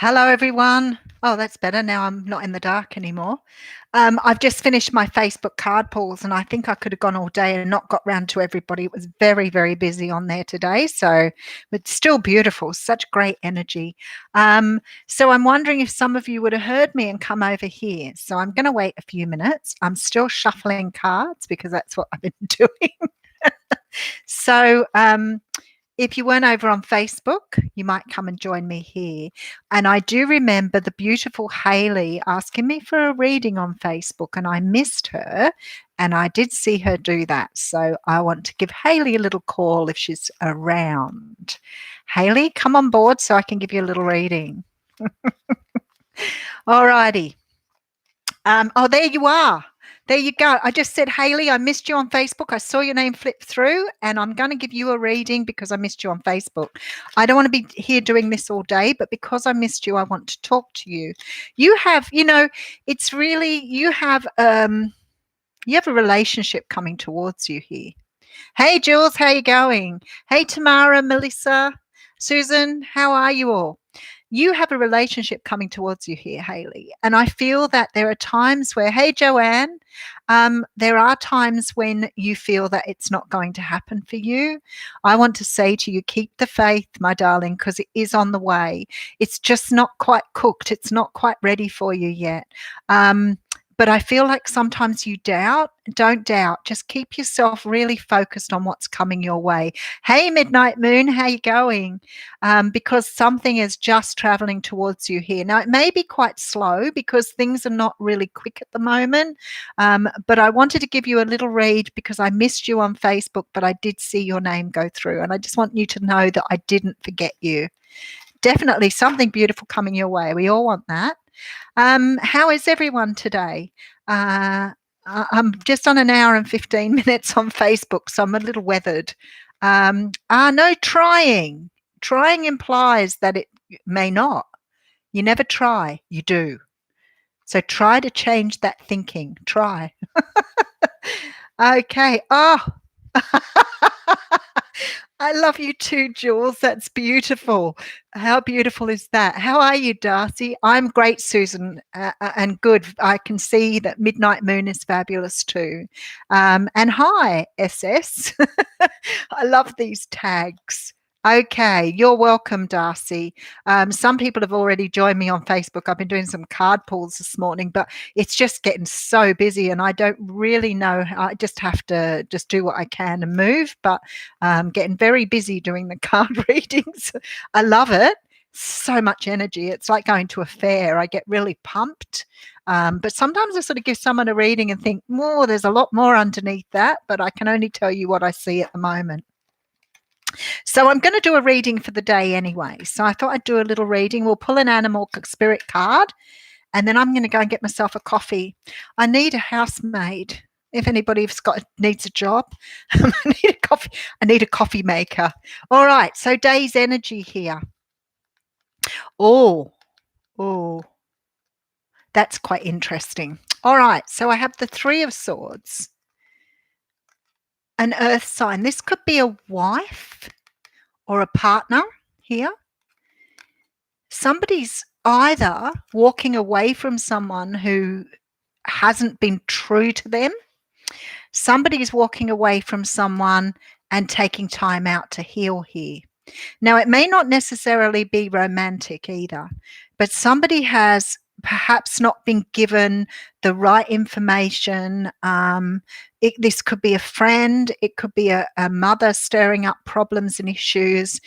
Hello, everyone. Oh, that's better. Now I'm not in the dark anymore. I've just finished my Facebook card pulls, and I think I could have gone all day and not got round to everybody. It was very, very busy on there today. So, but still beautiful, such great energy. So, I'm wondering if some of you would have heard me and come over here. So, I'm going to wait a few minutes. I'm still shuffling cards because that's what I've been doing. So, if you weren't over on Facebook, you might come and join me here. And I do remember the beautiful Hayley asking me for a reading on Facebook, and I missed her. And I did see her do that. So I want to give Hayley a little call if she's around. Hayley, come on board so I can give you a little reading. All righty. Oh, there you are. There you go. I just said, Hayley, I missed you on Facebook. I saw your name flip through, and I'm going to give you a reading because I missed you on Facebook. I don't want to be here doing this all day, but because I missed you, I want to talk to you. You have, it's really you have a relationship coming towards you here. Hey, Jules, how you going? Hey, Tamara, Melissa, Susan, how are you all? You have a relationship coming towards you here, Hayley. And I feel that there are times where, hey, Joanne, there are times when you feel that it's not going to happen for you. I want to say to you, keep the faith, my darling, because it is on the way. It's just not quite cooked. It's not quite ready for you yet. But I feel like sometimes you doubt. Don't doubt. Just keep yourself really focused on what's coming your way. Hey, Midnight Moon, how you going? Because something is just traveling towards you here. Now, it may be quite slow because things are not really quick at the moment. But I wanted to give you a little read because I missed you on Facebook, but I did see your name go through. And I just want you to know that I didn't forget you. Definitely something beautiful coming your way. We all want that. How is everyone today? I'm just on an hour and 15 minutes on Facebook, so I'm a little weathered. No, trying. Trying implies that it may not. You never try, you do. So try to change that thinking. Try. Okay. Oh, I love you too, Jules. That's beautiful. How beautiful is that? How are you, Darcy? I'm great, Susan, and good. I can see that Midnight Moon is fabulous too. And hi, SS. I love these tags. Okay, you're welcome, Darcy. Some people have already joined me on Facebook. I've been doing some card pulls this morning, but it's just getting so busy and I don't really know. I just have to just do what I can and move, but getting very busy doing the card readings. I love it. So much energy. It's like going to a fair. I get really pumped. But sometimes I sort of give someone a reading and think, oh, there's a lot more underneath that, but I can only tell you what I see at the moment. So I'm going to do a reading for the day anyway. So I thought I'd do a little reading. We'll pull an animal spirit card, and then I'm going to go and get myself a coffee. I need a housemaid. If anybody's needs a job, I need a coffee. I need a coffee maker. All right. So day's energy here. Oh, that's quite interesting. All right. So I have the Three of Swords. An earth sign. This could be a wife or a partner here. Somebody's either walking away from someone who hasn't been true to them. Somebody's walking away from someone and taking time out to heal here. Now, it may not necessarily be romantic either, but somebody has perhaps not been given the right information. This could be a friend, it could be a mother stirring up problems and issues,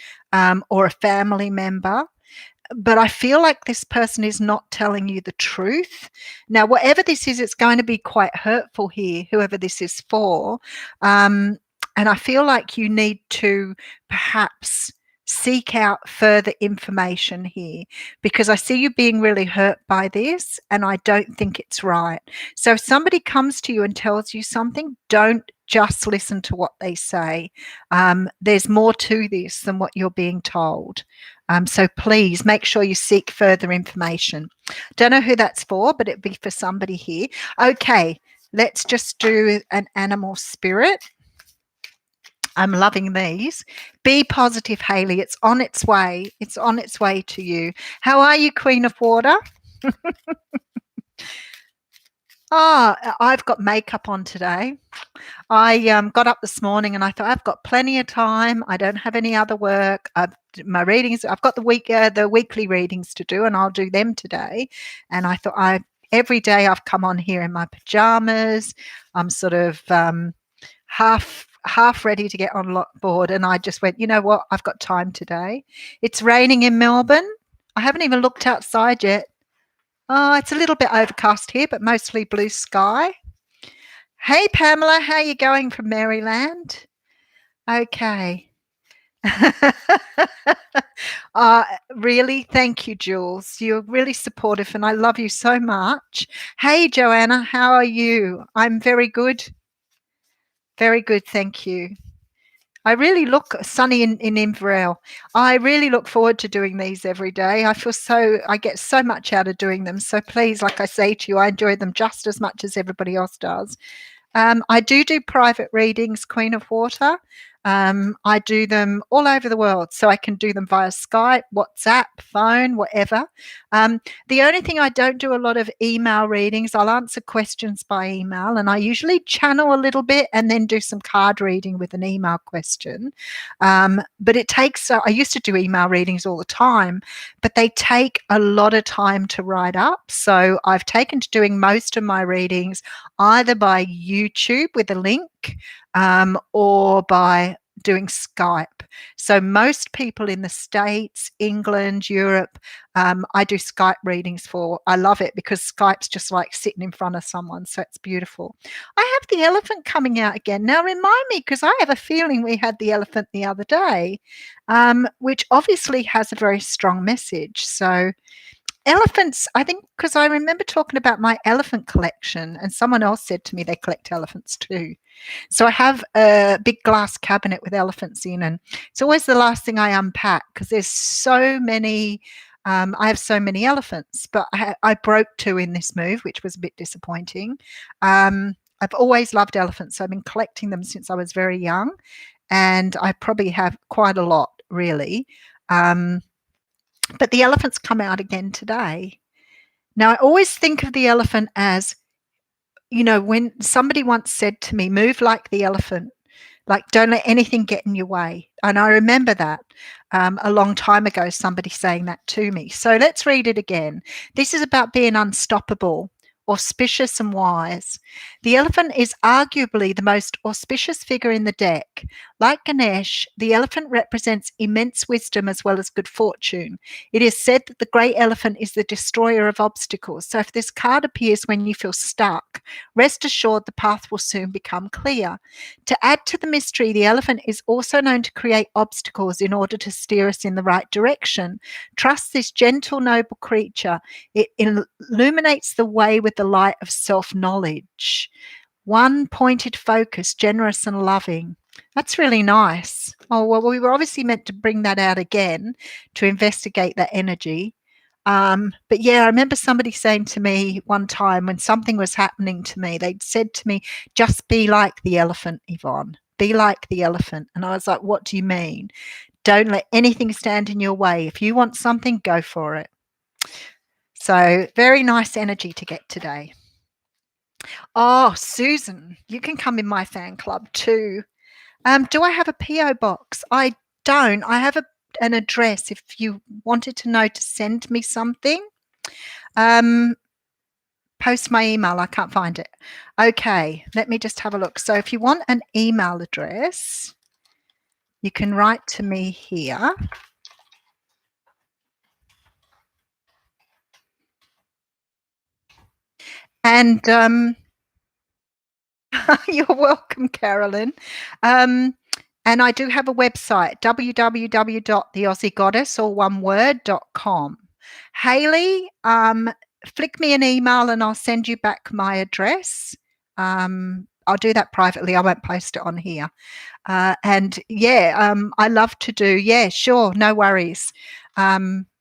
or a family member. But I feel like this person is not telling you the truth. Now, whatever this is, it's going to be quite hurtful here, whoever this is for. And I feel like you need to perhaps seek out further information here because I see you being really hurt by this and I don't think it's right. So if somebody comes to you and tells you something, don't just listen to what they say. There's more to this than what you're being told. So please make sure you seek further information. Don't know who that's for, but it'd be for somebody here. Okay, let's just do an animal spirit. I'm loving these. Be positive, Hayley. It's on its way. It's on its way to you. How are you, Queen of Water? Oh, I've got makeup on today. I got up this morning and I thought I've got plenty of time. I don't have any other work. My readings. I've got the weekly readings to do, and I'll do them today. And I thought every day I've come on here in my pajamas. I'm sort of half ready to get on board, and I just went, you know what? I've got time today. It's raining in Melbourne. I haven't even looked outside yet. Oh, it's a little bit overcast here, but mostly blue sky. Hey, Pamela, how are you going from Maryland? Okay. Really, thank you, Jules. You're really supportive, and I love you so much. Hey, Joanna, how are you? I'm very good. Very good, thank you. I really look sunny in Inverell. I really look forward to doing these every day. I get so much out of doing them. So please, like I say to you, I enjoy them just as much as everybody else does. I do private readings, Queen of Water. I do them all over the world, so I can do them via Skype, WhatsApp, phone, whatever. The only thing I don't do a lot of email readings. I'll answer questions by email, and I usually channel a little bit and then do some card reading with an email question. But it takes, I used to do email readings all the time, but they take a lot of time to write up. So I've taken to doing most of my readings either by YouTube with a link or by doing Skype. So most people in the States, England, Europe, I do Skype readings for. I love it because Skype's just like sitting in front of someone. So it's beautiful. I have the elephant coming out again. Now remind me, because I have a feeling we had the elephant the other day, which obviously has a very strong message. So elephants, I think, because I remember talking about my elephant collection, and someone else said to me they collect elephants too. So I have a big glass cabinet with elephants in, and it's always the last thing I unpack because there's so many. I have so many elephants, but I broke two in this move, which was a bit disappointing. I've always loved elephants. So I've been collecting them since I was very young, and I probably have quite a lot, really. But the elephants come out again today. Now, I always think of the elephant as, when somebody once said to me, move like the elephant, like don't let anything get in your way. And I remember that a long time ago, somebody saying that to me. So let's read it again. This is about being unstoppable, auspicious and wise. The elephant is arguably the most auspicious figure in the deck. Like Ganesh, the elephant represents immense wisdom as well as good fortune. It is said that the great elephant is the destroyer of obstacles. So if this card appears when you feel stuck, rest assured the path will soon become clear. To add to the mystery, the elephant is also known to create obstacles in order to steer us in the right direction. Trust this gentle, noble creature. It illuminates the way with the light of self-knowledge. One pointed focus, generous and loving. That's really nice. Oh, well, we were obviously meant to bring that out again to investigate that energy. But yeah, I remember somebody saying to me one time when something was happening to me, they'd said to me, just be like the elephant, Yvonne. Be like the elephant. And I was like, what do you mean? Don't let anything stand in your way. If you want something, go for it. So very nice energy to get today. Oh, Susan, you can come in my fan club too. Do I have a PO box? I don't. I have an address if you wanted to know to send me something. Post my email. I can't find it. Okay, let me just have a look. So if you want an email address, you can write to me here. And you're welcome, Carolyn. And I do have a website, www.theaussiegoddess, all one word.com. Hayley, flick me an email and I'll send you back my address. I'll do that privately. I won't post it on here. And yeah, I love to do, yeah, sure, no worries.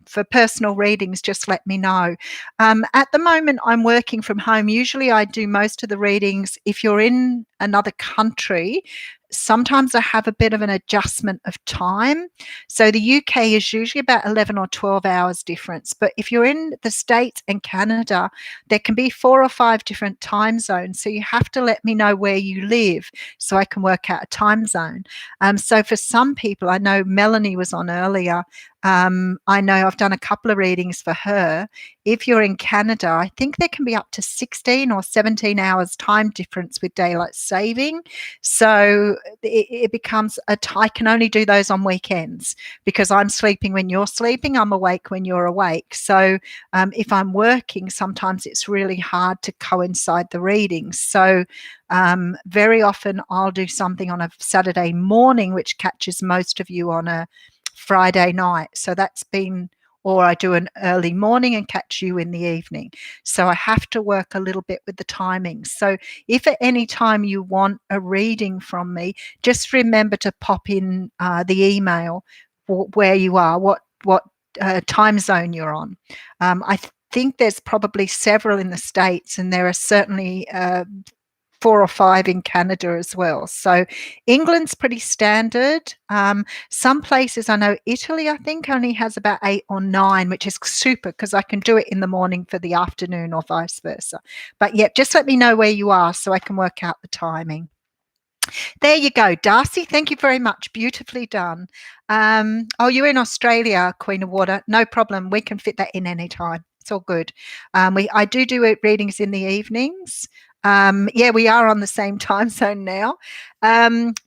For personal readings, just let me know. At the moment, I'm working from home. Usually I do most of the readings. If you're in another country, sometimes I have a bit of an adjustment of time. So the UK is usually about 11 or 12 hours difference. But if you're in the States and Canada, there can be 4 or 5 different time zones. So you have to let me know where you live so I can work out a time zone. So for some people, I know Melanie was on earlier. I know I've done a couple of readings for her. If you're in Canada, I think there can be up to 16 or 17 hours time difference with daylight saving. So it becomes I can only do those on weekends because I'm sleeping when you're sleeping. I'm awake when you're awake. So if I'm working, sometimes it's really hard to coincide the readings. So very often I'll do something on a Saturday morning, which catches most of you on a Friday night. So that's been, or I do an early morning and catch you in the evening. So I have to work a little bit with the timings. So if at any time you want a reading from me, just remember to pop in the email where you are, what time zone you're on. I think there's probably several in the States, and there are certainly 4 or 5 in Canada as well. So England's pretty standard. Some places, I know Italy, I think, only has about 8 or 9, which is super because I can do it in the morning for the afternoon or vice versa. But yeah, just let me know where you are so I can work out the timing. There you go, Darcy. Thank you very much. Beautifully done. Oh, you're in Australia, Queen of Water. No problem. We can fit that in any time. It's all good. I do readings in the evenings. Yeah, we are on the same time zone now.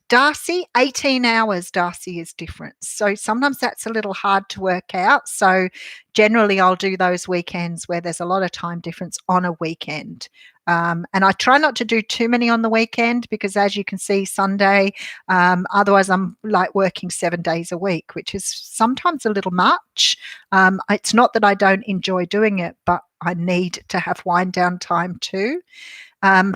Darcy, 18 hours, Darcy is different. So sometimes that's a little hard to work out. So generally, I'll do those weekends where there's a lot of time difference on a weekend. And I try not to do too many on the weekend because, as you can see, Sunday, otherwise I'm like working 7 days a week, which is sometimes a little much. It's not that I don't enjoy doing it, but I need to have wind down time too.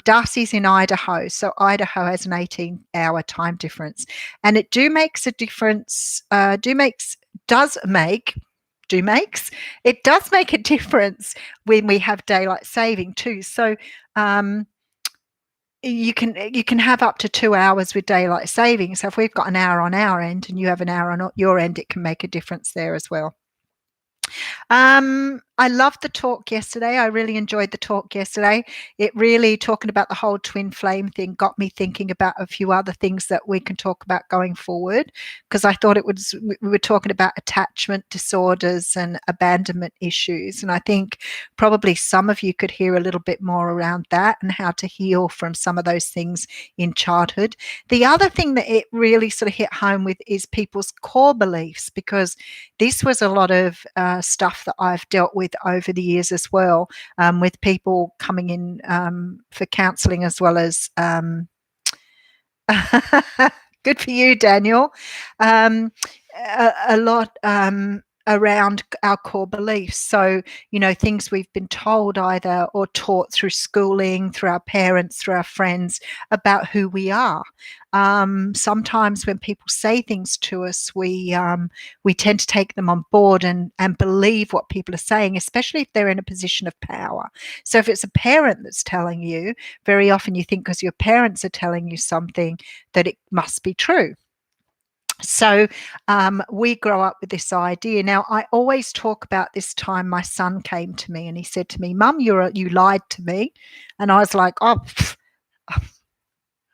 Darcy's in Idaho, so Idaho has an 18-hour time difference, and it makes a difference. It does make a difference when we have daylight saving too. So you can have up to 2 hours with daylight saving. So if we've got an hour on our end and you have an hour on your end, it can make a difference there as well. I loved the talk yesterday. I really enjoyed the talk yesterday. It really, talking about the whole twin flame thing, got me thinking about a few other things that we can talk about going forward, because I thought we were talking about attachment disorders and abandonment issues. And I think probably some of you could hear a little bit more around that and how to heal from some of those things in childhood. The other thing that it really sort of hit home with is people's core beliefs, because this was a lot of stuff that I've dealt with over the years as well, with people coming in for counselling as well as good for you, Daniel. A lot around our core beliefs. So, things we've been told either or taught through schooling, through our parents, through our friends about who we are. Sometimes when people say things to us, we tend to take them on board and believe what people are saying, especially if they're in a position of power. So if it's a parent that's telling you, very often you think because your parents are telling you something that it must be true. So we grow up with this idea. Now, I always talk about this time my son came to me and he said to me, "Mum, you lied to me." And I was like, "Oh,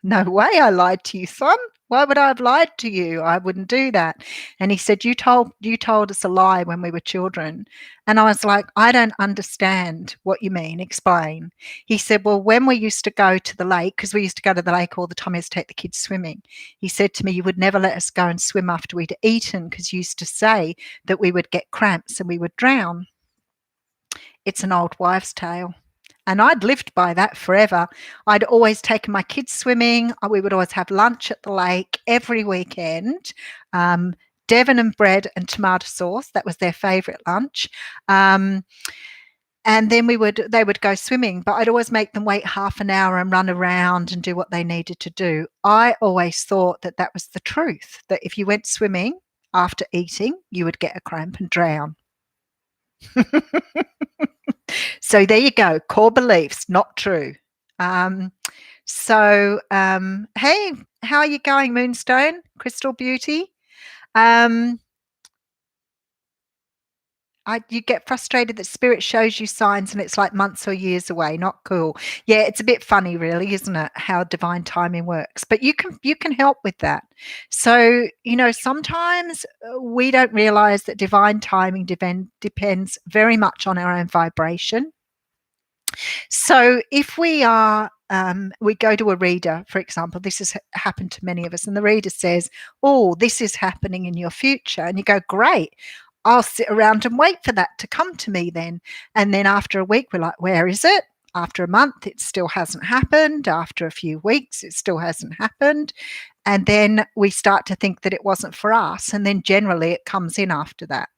no way I lied to you, son. Why would I have lied to you? I wouldn't do that." And he said, you told us a lie when we were children." And I was like, "I don't understand what you mean. Explain." He said, "Well, when we used to go to the lake," because we used to go to the lake all the time, I used to take the kids swimming. He said to me, "You would never let us go and swim after we'd eaten because you used to say that we would get cramps and we would drown." It's an old wives' tale. And I'd lived by that forever. I'd always taken my kids swimming. We would always have lunch at the lake every weekend. Devon and bread and tomato sauce. That was their favourite lunch. And then they would go swimming, but I'd always make them wait half an hour and run around and do what they needed to do. I always thought that was the truth, that if you went swimming after eating, you would get a cramp and drown. So there you go. Core beliefs, not true. Hey, how are you going, Moonstone? Crystal Beauty? Um, you get frustrated that spirit shows you signs and it's like months or years away. Not cool. Yeah, it's a bit funny, really, isn't it? How divine timing works. But you can help with that. So sometimes we don't realize that divine timing depends very much on our own vibration. So if we go to a reader, for example, this has happened to many of us, and the reader says, "Oh, this is happening in your future," and you go, "Great. I'll sit around and wait for that to come to me then." And then after a week, we're like, "Where is it?" After a month, it still hasn't happened. After a few weeks, it still hasn't happened. And then we start to think that it wasn't for us. And then generally it comes in after that.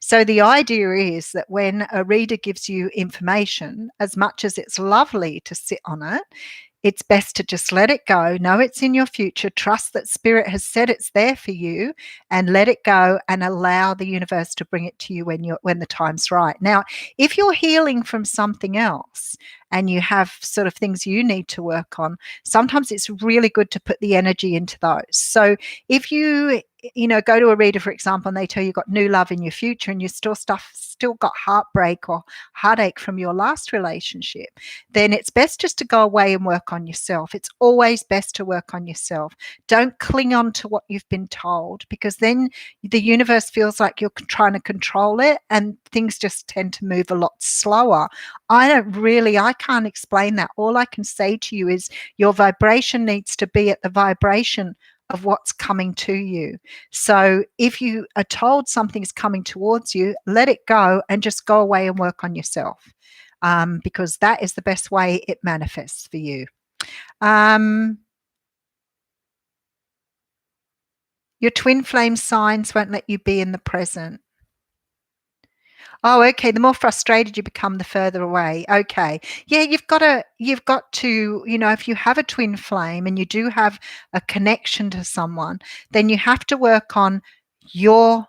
So the idea is that when a reader gives you information, as much as it's lovely to sit on it, it's best to just let it go. Know it's in your future. Trust that spirit has said it's there for you, and let it go and allow the universe to bring it to you when the time's right. Now, if you're healing from something else and you have sort of things you need to work on, sometimes it's really good to put the energy into those. So if you go to a reader, for example, and they tell you got new love in your future and you still got heartbreak or heartache from your last relationship, then it's best just to go away and work on yourself. It's always best to work on yourself. Don't cling on to what you've been told, because then the universe feels like you're trying to control it and things just tend to move a lot slower. I can't explain that. All I can say to you is your vibration needs to be at the vibration of what's coming to you. So if you are told something's coming towards you, let it go and just go away and work on yourself, because that is the best way it manifests for you. Your twin flame signs won't let you be in the present. Oh, okay. The more frustrated you become, the further away. Okay. Yeah, you've got to, if you have a twin flame and you do have a connection to someone, then you have to work on your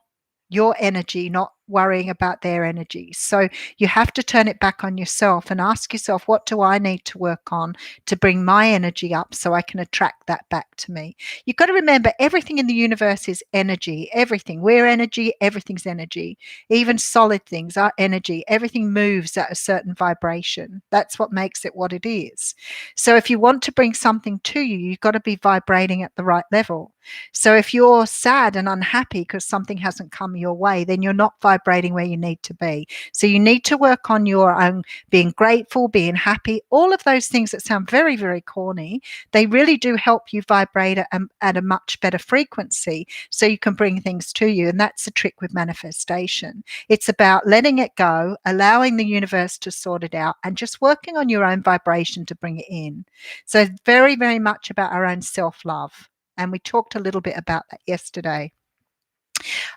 your energy, not worrying about their energy. So you have to turn it back on yourself and ask yourself, what do I need to work on to bring my energy up so I can attract that back to me? You've got to remember, everything in the universe is energy. Everything. We're energy. Everything's energy. Even solid things are energy. Everything moves at a certain vibration. That's what makes it what it is. So if you want to bring something to you, you've got to be vibrating at the right level. So if you're sad and unhappy because something hasn't come your way, then you're not vibrating where you need to be. So you need to work on your own being grateful, being happy, all of those things that sound very, very corny. They really do help you vibrate at a much better frequency so you can bring things to you. And that's the trick with manifestation. It's about letting it go, allowing the universe to sort it out, and just working on your own vibration to bring it in. So very, very much about our own self-love. And we talked a little bit about that yesterday.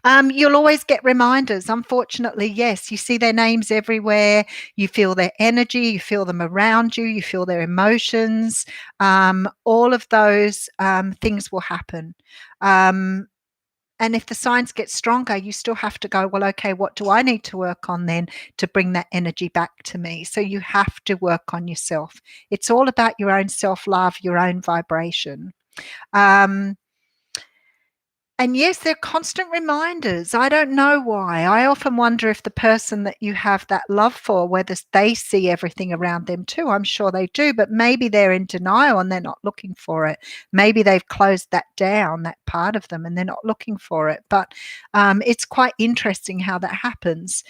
You'll always get reminders. Unfortunately, yes, you see their names everywhere. You feel their energy. You feel them around you. You feel their emotions. All of those things will happen. And if the signs get stronger, you still have to go, well, okay, what do I need to work on then to bring that energy back to me? So you have to work on yourself. It's all about your own self-love, your own vibration. And yes, they're constant reminders. I don't know why. I often wonder if the person that you have that love for, whether they see everything around them too. I'm sure they do, but maybe they're in denial and they're not looking for it. Maybe they've closed that down, that part of them, and they're not looking for it. But it's quite interesting how that happens.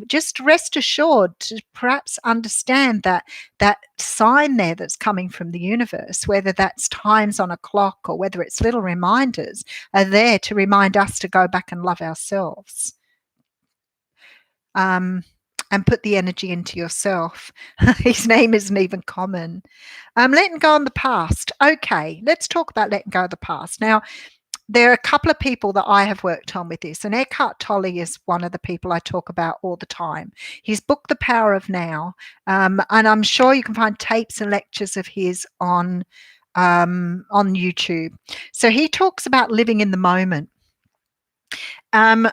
Just rest assured to perhaps understand that sign there that's coming from the universe, whether that's times on a clock or whether it's little reminders, are there to remind us to go back and love ourselves, and put the energy into yourself. His name isn't even common. Letting go on the past. Okay, let's talk about letting go of the past. Now, there are a couple of people that I have worked on with this, and Eckhart Tolle is one of the people I talk about all the time. His book, The Power of Now, and I'm sure you can find tapes and lectures of his on YouTube. So he talks about living in the moment. I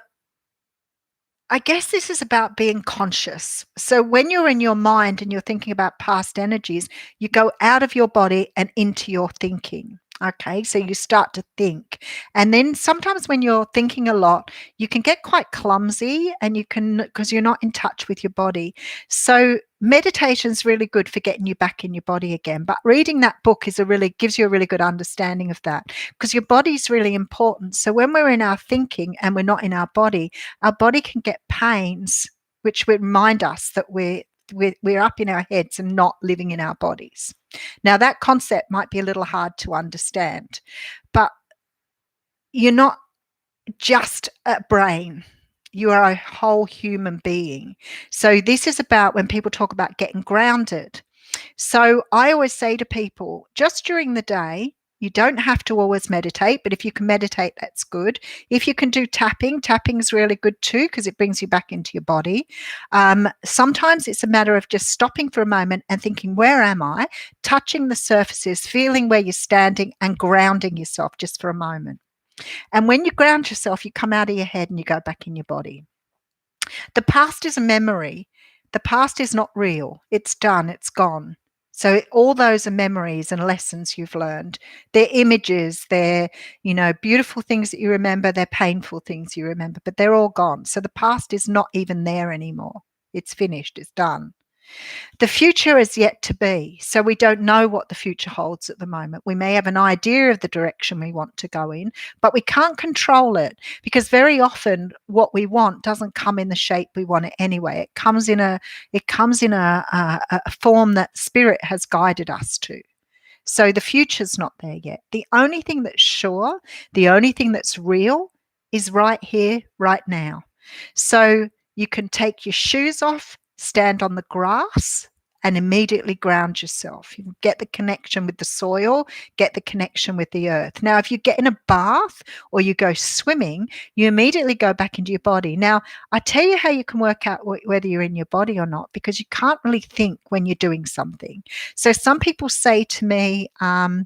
guess this is about being conscious. So when you're in your mind and you're thinking about past energies, you go out of your body and into your thinking. Okay, so you start to think. And then sometimes when you're thinking a lot, you can get quite clumsy and you can, because you're not in touch with your body. So meditation's really good for getting you back in your body again. But reading that book gives you a really good understanding of that, because your body's really important. So when we're in our thinking and we're not in our body can get pains, which would remind us that we're up in our heads and not living in our bodies. Now, that concept might be a little hard to understand, but you're not just a brain. You are a whole human being. So this is about when people talk about getting grounded. So I always say to people, just during the day, you don't have to always meditate, but if you can meditate, that's good. If you can do tapping, tapping's really good too, because it brings you back into your body. Sometimes it's a matter of just stopping for a moment and thinking, where am I? Touching the surfaces, feeling where you're standing and grounding yourself just for a moment. And when you ground yourself, you come out of your head and you go back in your body. The past is a memory. The past is not real. It's done. It's gone. So all those are memories and lessons you've learned. They're images. They're, beautiful things that you remember. They're painful things you remember, but they're all gone. So the past is not even there anymore. It's finished. It's done. The future is yet to be. So we don't know what the future holds at the moment. We may have an idea of the direction we want to go in, but we can't control it, because very often what we want doesn't come in the shape we want it anyway. It comes in a form that spirit has guided us to. So the future's not there yet. The only thing that's sure, the only thing that's real is right here, right now. So you can take your shoes off, stand on the grass, and immediately ground yourself. You get the connection with the soil, get the connection with the earth. Now, if you get in a bath or you go swimming, you immediately go back into your body. Now, I tell you how you can work out whether you're in your body or not, because you can't really think when you're doing something. So some people say to me, I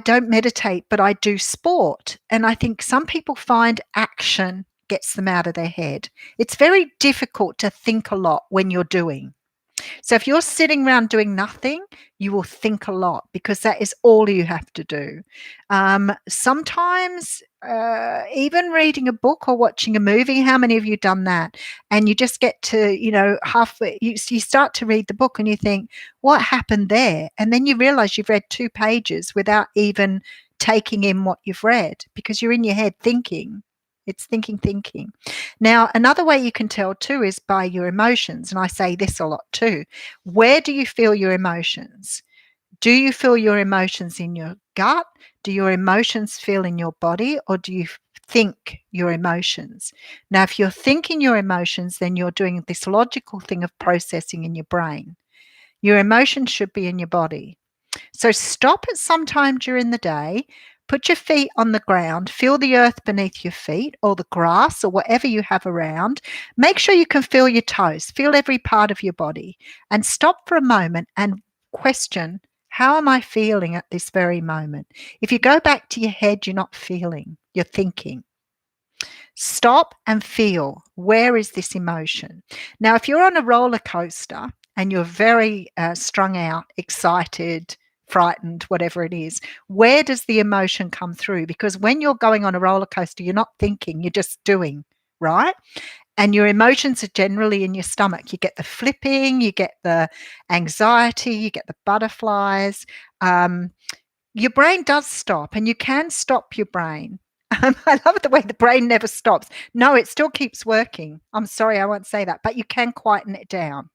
don't meditate, but I do sport. And I think some people find action gets them out of their head. It's very difficult to think a lot when you're doing. So if you're sitting around doing nothing, you will think a lot, because that is all you have to do. Sometimes even reading a book or watching a movie, how many of you done that? And you just get to, halfway, you start to read the book and you think, what happened there? And then you realize you've read 2 pages without even taking in what you've read, because you're in your head thinking. It's thinking. Now, another way you can tell too is by your emotions. And I say this a lot too. Where do you feel your emotions? Do you feel your emotions in your gut? Do your emotions feel in your body? Or do you think your emotions? Now, if you're thinking your emotions, then you're doing this logical thing of processing in your brain. Your emotions should be in your body. So stop at some time during the day, put your feet on the ground, feel the earth beneath your feet or the grass or whatever you have around. Make sure you can feel your toes, feel every part of your body, and stop for a moment and question, how am I feeling at this very moment? If you go back to your head, you're not feeling, you're thinking. Stop and feel, where is this emotion? Now, if you're on a roller coaster and you're very strung out, excited, frightened, whatever it is, where does the emotion come through? Because when you're going on a roller coaster, you're not thinking, you're just doing, right? And your emotions are generally in your stomach. You get the flipping, you get the anxiety, you get the butterflies. Your brain does stop, and you can stop your brain. I love the way the brain never stops. No, it still keeps working. I'm sorry, I won't say that, but you can quieten it down.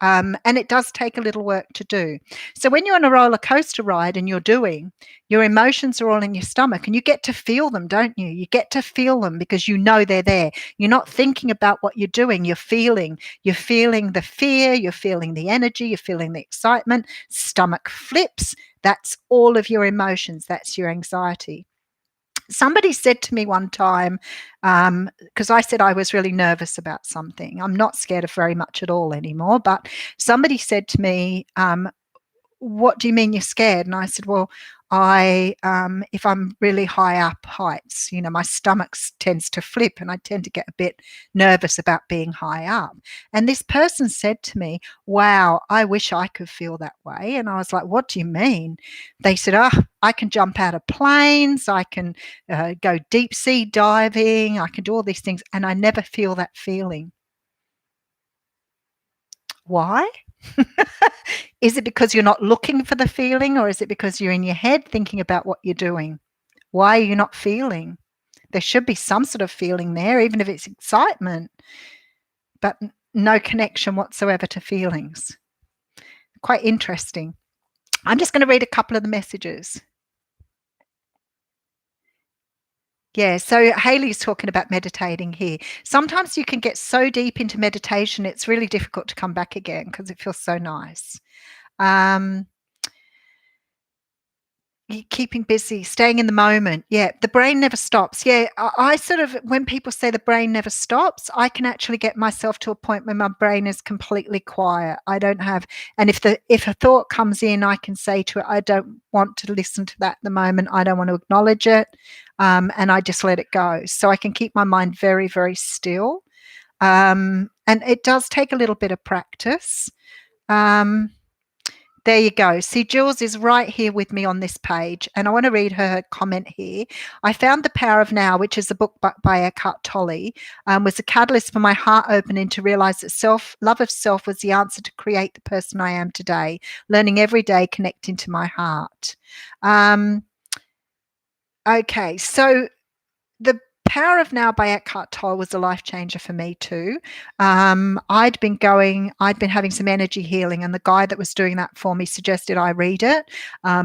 And it does take a little work to do. So when you're on a roller coaster ride and you're doing, your emotions are all in your stomach, and you get to feel them, don't you? You get to feel them because you know they're there. You're not thinking about what you're doing. You're feeling the fear, you're feeling the energy, you're feeling the excitement, stomach flips. That's all of your emotions. That's your anxiety. Somebody said to me one time, because I said I was really nervous about something. I'm not scared of very much at all anymore, but somebody said to me, what do you mean you're scared? And I said, well, if I'm really high up heights, my stomach tends to flip and I tend to get a bit nervous about being high up. And this person said to me, wow, I wish I could feel that way. And I was like, what do you mean? They said, I can jump out of planes. I can go deep sea diving. I can do all these things. And I never feel that feeling. Why? Is it because you're not looking for the feeling, or is it because you're in your head thinking about what you're doing? Why are you not feeling? There should be some sort of feeling there, even if it's excitement, but no connection whatsoever to feelings. Quite interesting. I'm just going to read a couple of the messages. Yeah, so Haley's talking about meditating here. Sometimes you can get so deep into meditation, it's really difficult to come back again because it feels so nice. Keeping busy, staying in the moment. Yeah, the brain never stops. Yeah, I sort of, when people say the brain never stops, I can actually get myself to a point where my brain is completely quiet. I don't have, and if a thought comes in, I can say to it, I don't want to listen to that at the moment. I don't want to acknowledge it, and I just let it go. So I can keep my mind very, very still, and it does take a little bit of practice. There you go. See, Jules is right here with me on this page, and I want to read her comment here. I found The Power of Now, which is a book by Eckhart Tolle, was a catalyst for my heart opening to realize that love of self was the answer to create the person I am today, learning every day, connecting to my heart. Okay, so The Power of Now by Eckhart Tolle was a life changer for me too. I'd been having some energy healing, and the guy that was doing that for me suggested I read it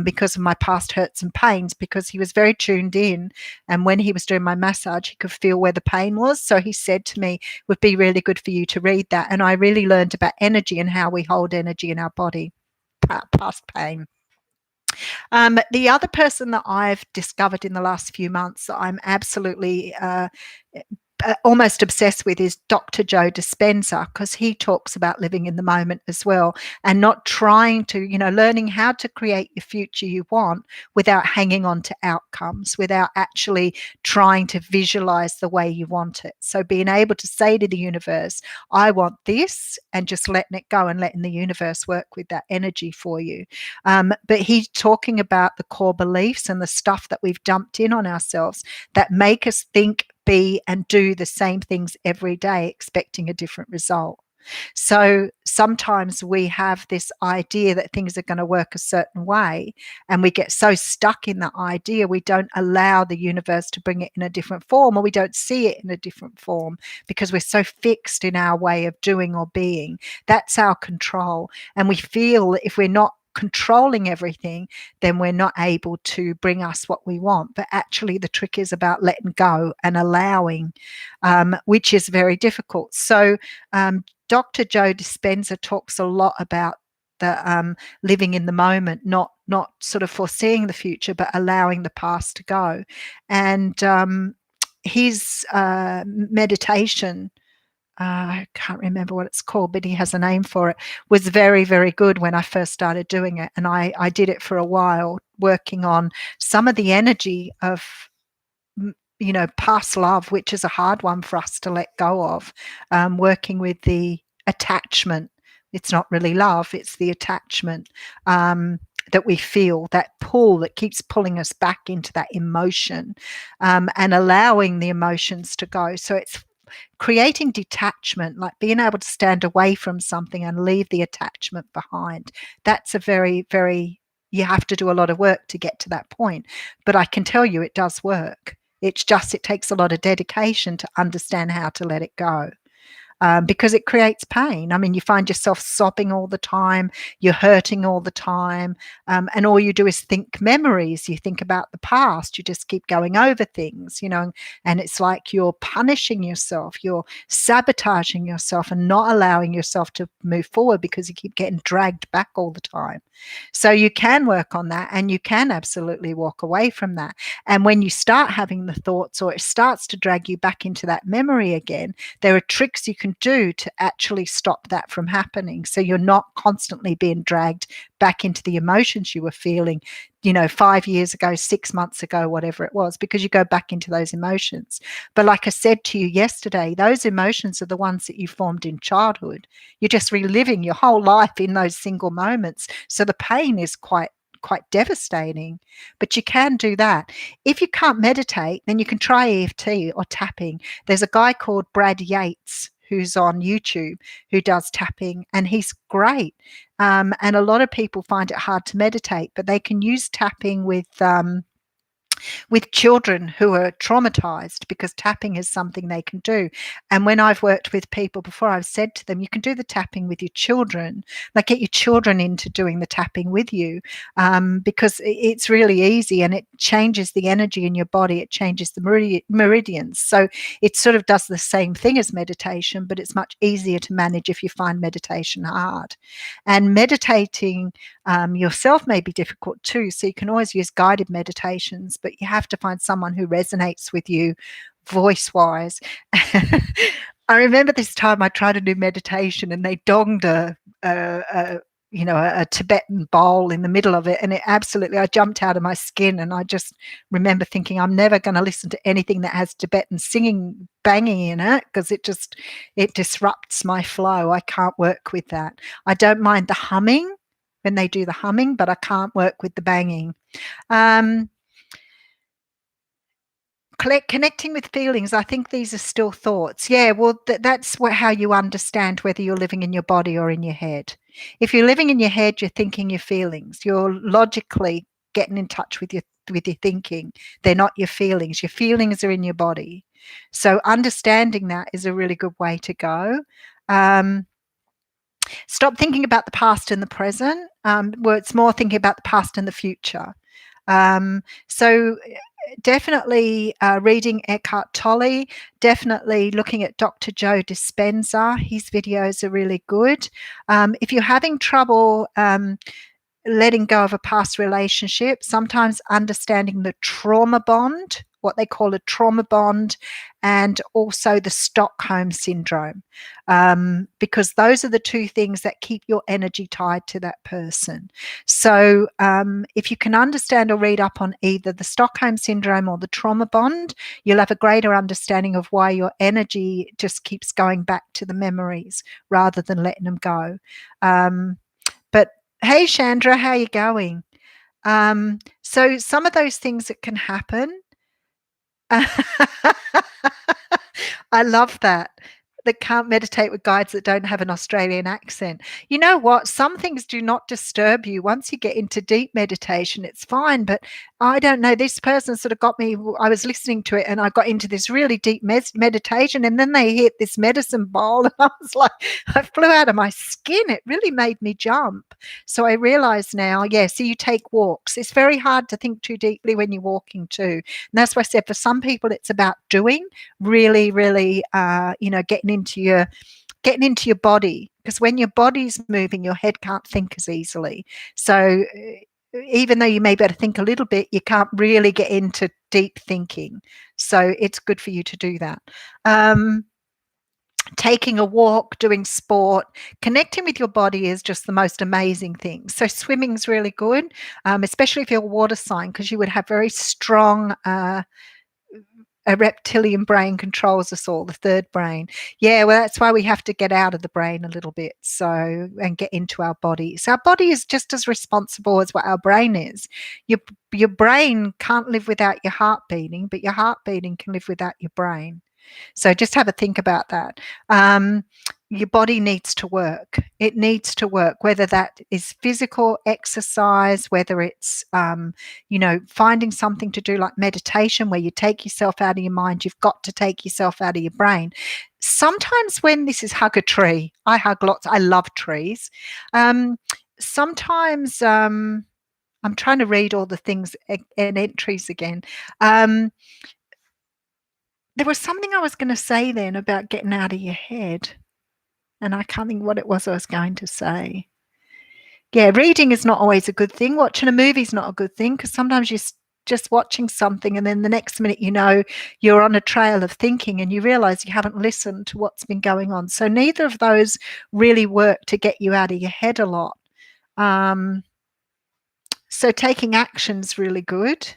because of my past hurts and pains, because he was very tuned in. And when he was doing my massage, he could feel where the pain was. So he said to me, it would be really good for you to read that. And I really learned about energy and how we hold energy in our body, past pain. The other person that I've discovered in the last few months that I'm absolutely almost obsessed with is Dr. Joe Dispenza, because he talks about living in the moment as well, and not trying to, learning how to create the future you want without hanging on to outcomes, without actually trying to visualize the way you want it. So being able to say to the universe, I want this, and just letting it go and letting the universe work with that energy for you. But he's talking about the core beliefs and the stuff that we've dumped in on ourselves that make us think, be, and do the same things every day, expecting a different result. So sometimes we have this idea that things are going to work a certain way, and we get so stuck in that idea, we don't allow the universe to bring it in a different form, or we don't see it in a different form because we're so fixed in our way of doing or being. That's our control. And we feel that if we're not controlling everything, then we're not able to bring us what we want. But actually, the trick is about letting go and allowing, which is very difficult. So Dr. Joe Dispenza talks a lot about the living in the moment, not sort of foreseeing the future, but allowing the past to go. And his meditation, I can't remember what it's called, but he has a name for it, was very, very good when I first started doing it. And I did it for a while, working on some of the energy of, past love, which is a hard one for us to let go of, working with the attachment. It's not really love, it's the attachment that we feel, that pull that keeps pulling us back into that emotion, and allowing the emotions to go. So it's creating detachment, like being able to stand away from something and leave the attachment behind. That's a very, very, you have to do a lot of work to get to that point. But I can tell you it does work. It's just, it takes a lot of dedication to understand how to let it go. Because it creates pain. I mean, you find yourself sobbing all the time, you're hurting all the time, and all you do is think memories. You think about the past, you just keep going over things, and it's like you're punishing yourself, you're sabotaging yourself and not allowing yourself to move forward because you keep getting dragged back all the time. So you can work on that, and you can absolutely walk away from that. And when you start having the thoughts, or it starts to drag you back into that memory again, there are tricks you can do to actually stop that from happening. So you're not constantly being dragged back into the emotions you were feeling, 5 years ago, 6 months ago, whatever it was, because you go back into those emotions. But like I said to you yesterday, those emotions are the ones that you formed in childhood. You're just reliving your whole life in those single moments. So the pain is quite devastating. But you can do that. If you can't meditate, then you can try EFT or tapping. There's a guy called Brad Yates who's on YouTube who does tapping, and he's great. And a lot of people find it hard to meditate, but they can use tapping with children who are traumatized, because tapping is something they can do. And when I've worked with people before, I've said to them, you can do the tapping with your children, like get your children into doing the tapping with you, because it's really easy, and it changes the energy in your body. It changes the meridians. So it sort of does the same thing as meditation, but it's much easier to manage if you find meditation hard. And meditating yourself may be difficult too. So you can always use guided meditations, but you have to find someone who resonates with you voice wise. I remember this time I tried to do meditation, and they donged a Tibetan bowl in the middle of it, and I jumped out of my skin. And I just remember thinking, I'm never going to listen to anything that has Tibetan singing banging in it, because it disrupts my flow. I can't work with that. I don't mind the humming when they do the humming, but I can't work with the banging. Connecting with feelings, I think these are still thoughts. Yeah, well, that's how you understand whether you're living in your body or in your head. If you're living in your head, you're thinking your feelings. You're logically getting in touch with your thinking. They're not your feelings. Your feelings are in your body. So understanding that is a really good way to go. Stop thinking about the past and the present. Well, it's more thinking about the past and the future. So definitely reading Eckhart Tolle, definitely looking at Dr. Joe Dispenza. His videos are really good. If you're having trouble letting go of a past relationship, sometimes understanding the trauma bond, what they call a trauma bond, and also the Stockholm syndrome, because those are the two things that keep your energy tied to that person. So if you can understand or read up on either the Stockholm syndrome or the trauma bond, you'll have a greater understanding of why your energy just keeps going back to the memories rather than letting them go. But hey, Chandra, how are you going? So some of those things that can happen. I love that. That can't meditate with guides that don't have an Australian accent. You know what? Some things do not disturb you. Once you get into deep meditation, it's fine. But I don't know. This person sort of got me. I was listening to it, and I got into this really deep meditation, and then they hit this medicine bowl, and I was like, I flew out of my skin. It really made me jump. So I realize now, so you take walks. It's very hard to think too deeply when you're walking too. And that's why I said for some people, it's about doing really, really, getting into your body, because when your body's moving, your head can't think as easily. So even though you may be able to think a little bit, you can't really get into deep thinking. So it's good for you to do that. Taking a walk, doing sport, connecting with your body is just the most amazing thing. So swimming's really good, especially if you're a water sign, because you would have very strong a reptilian brain controls us all, the third brain. Yeah, well, that's why we have to get out of the brain a little bit, and get into our body. So our body is just as responsible as what our brain is. Your brain can't live without your heart beating, but your heart beating can live without your brain. So just have a think about that. Your body needs to work. It needs to work, whether that is physical exercise, whether it's, finding something to do like meditation, where you take yourself out of your mind. You've got to take yourself out of your brain. Sometimes when this is hug a tree, I hug lots. I love trees. Sometimes I'm trying to read all the things and entries again. There was something I was going to say then about getting out of your head, and I can't think what it was I was going to say. Yeah, reading is not always a good thing. Watching a movie is not a good thing because sometimes you're just watching something and then the next minute you know you're on a trail of thinking and you realize you haven't listened to what's been going on. So neither of those really work to get you out of your head a lot. So taking action's really good.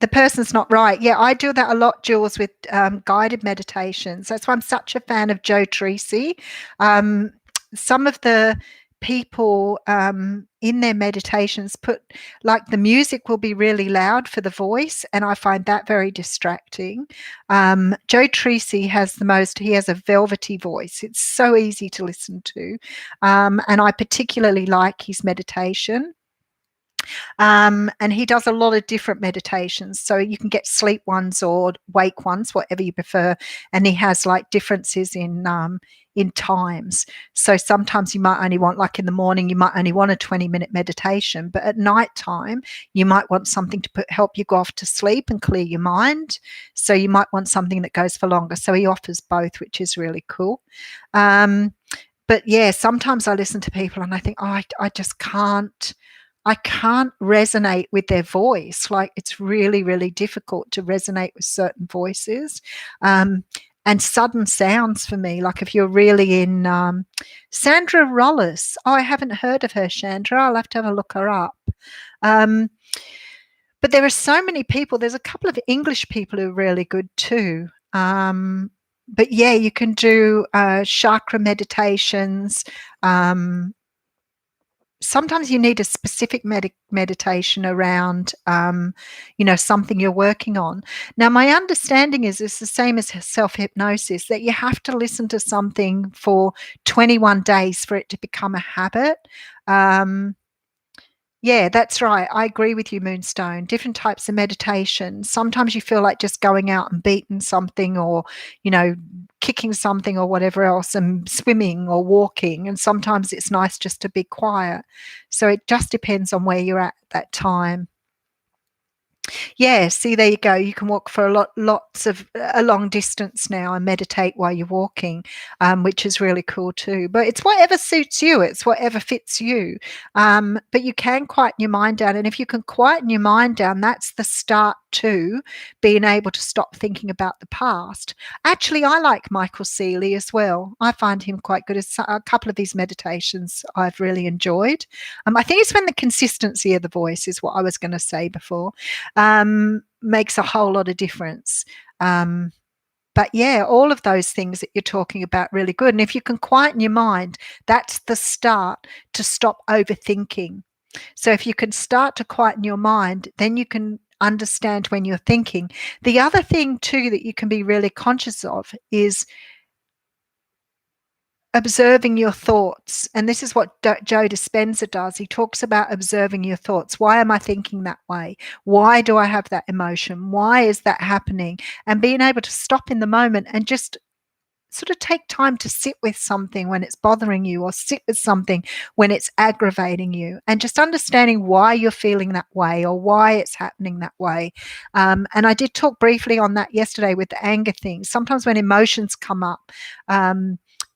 The person's not right. Yeah, I do that a lot, Jules, with guided meditations. That's why I'm such a fan of Joe Treacy. Some of the people in their meditations put, like, the music will be really loud for the voice, and I find that very distracting. Joe Treacy he has a velvety voice. It's so easy to listen to. And I particularly like his meditation. And he does a lot of different meditations. So you can get sleep ones or wake ones, whatever you prefer. And he has like differences in times. So sometimes you might only want, like in the morning, you might only want a 20-minute meditation, but at night time, you might want something to help you go off to sleep and clear your mind. So you might want something that goes for longer. So he offers both, which is really cool. But yeah, sometimes I listen to people and I think, oh, I just can't. I can't resonate with their voice. Like, it's really, really difficult to resonate with certain voices. And sudden sounds for me, like if you're really in Sandra Rollis. Oh, I haven't heard of her, Chandra. I'll have to have a look her up. But there are so many people. There's a couple of English people who are really good too. But yeah, you can do chakra meditations. Sometimes you need a specific meditation around, something you're working on. Now, my understanding is it's the same as self-hypnosis, that you have to listen to something for 21 days for it to become a habit. Yeah, that's right. I agree with you, Moonstone. Different types of meditation. Sometimes you feel like just going out and beating something or, kicking something or whatever else and swimming or walking. And sometimes it's nice just to be quiet. So it just depends on where you're at that time. Yeah, see, there you go. You can walk for lots of a long distance now and meditate while you're walking, which is really cool too. But it's whatever suits you. It's whatever fits you. But you can quieten your mind down, and if you can quieten your mind down, that's the start to being able to stop thinking about the past. Actually, I like Michael Seeley as well. I find him quite good. A couple of his meditations I've really enjoyed. I think it's when the consistency of the voice is what I was going to say before. Makes a whole lot of difference. But yeah, all of those things that you're talking about, really good. And if you can quieten your mind, that's the start to stop overthinking. So if you can start to quieten your mind, then you can understand when you're thinking. The other thing too that you can be really conscious of is observing your thoughts. And this is what Joe Dispenza does. He talks about observing your thoughts. Why am I thinking that way? Why do I have that emotion? Why is that happening? And being able to stop in the moment and just sort of take time to sit with something when it's bothering you, or sit with something when it's aggravating you, and just understanding why you're feeling that way or why it's happening that way. And I did talk briefly on that yesterday with the anger thing. Sometimes when emotions come up,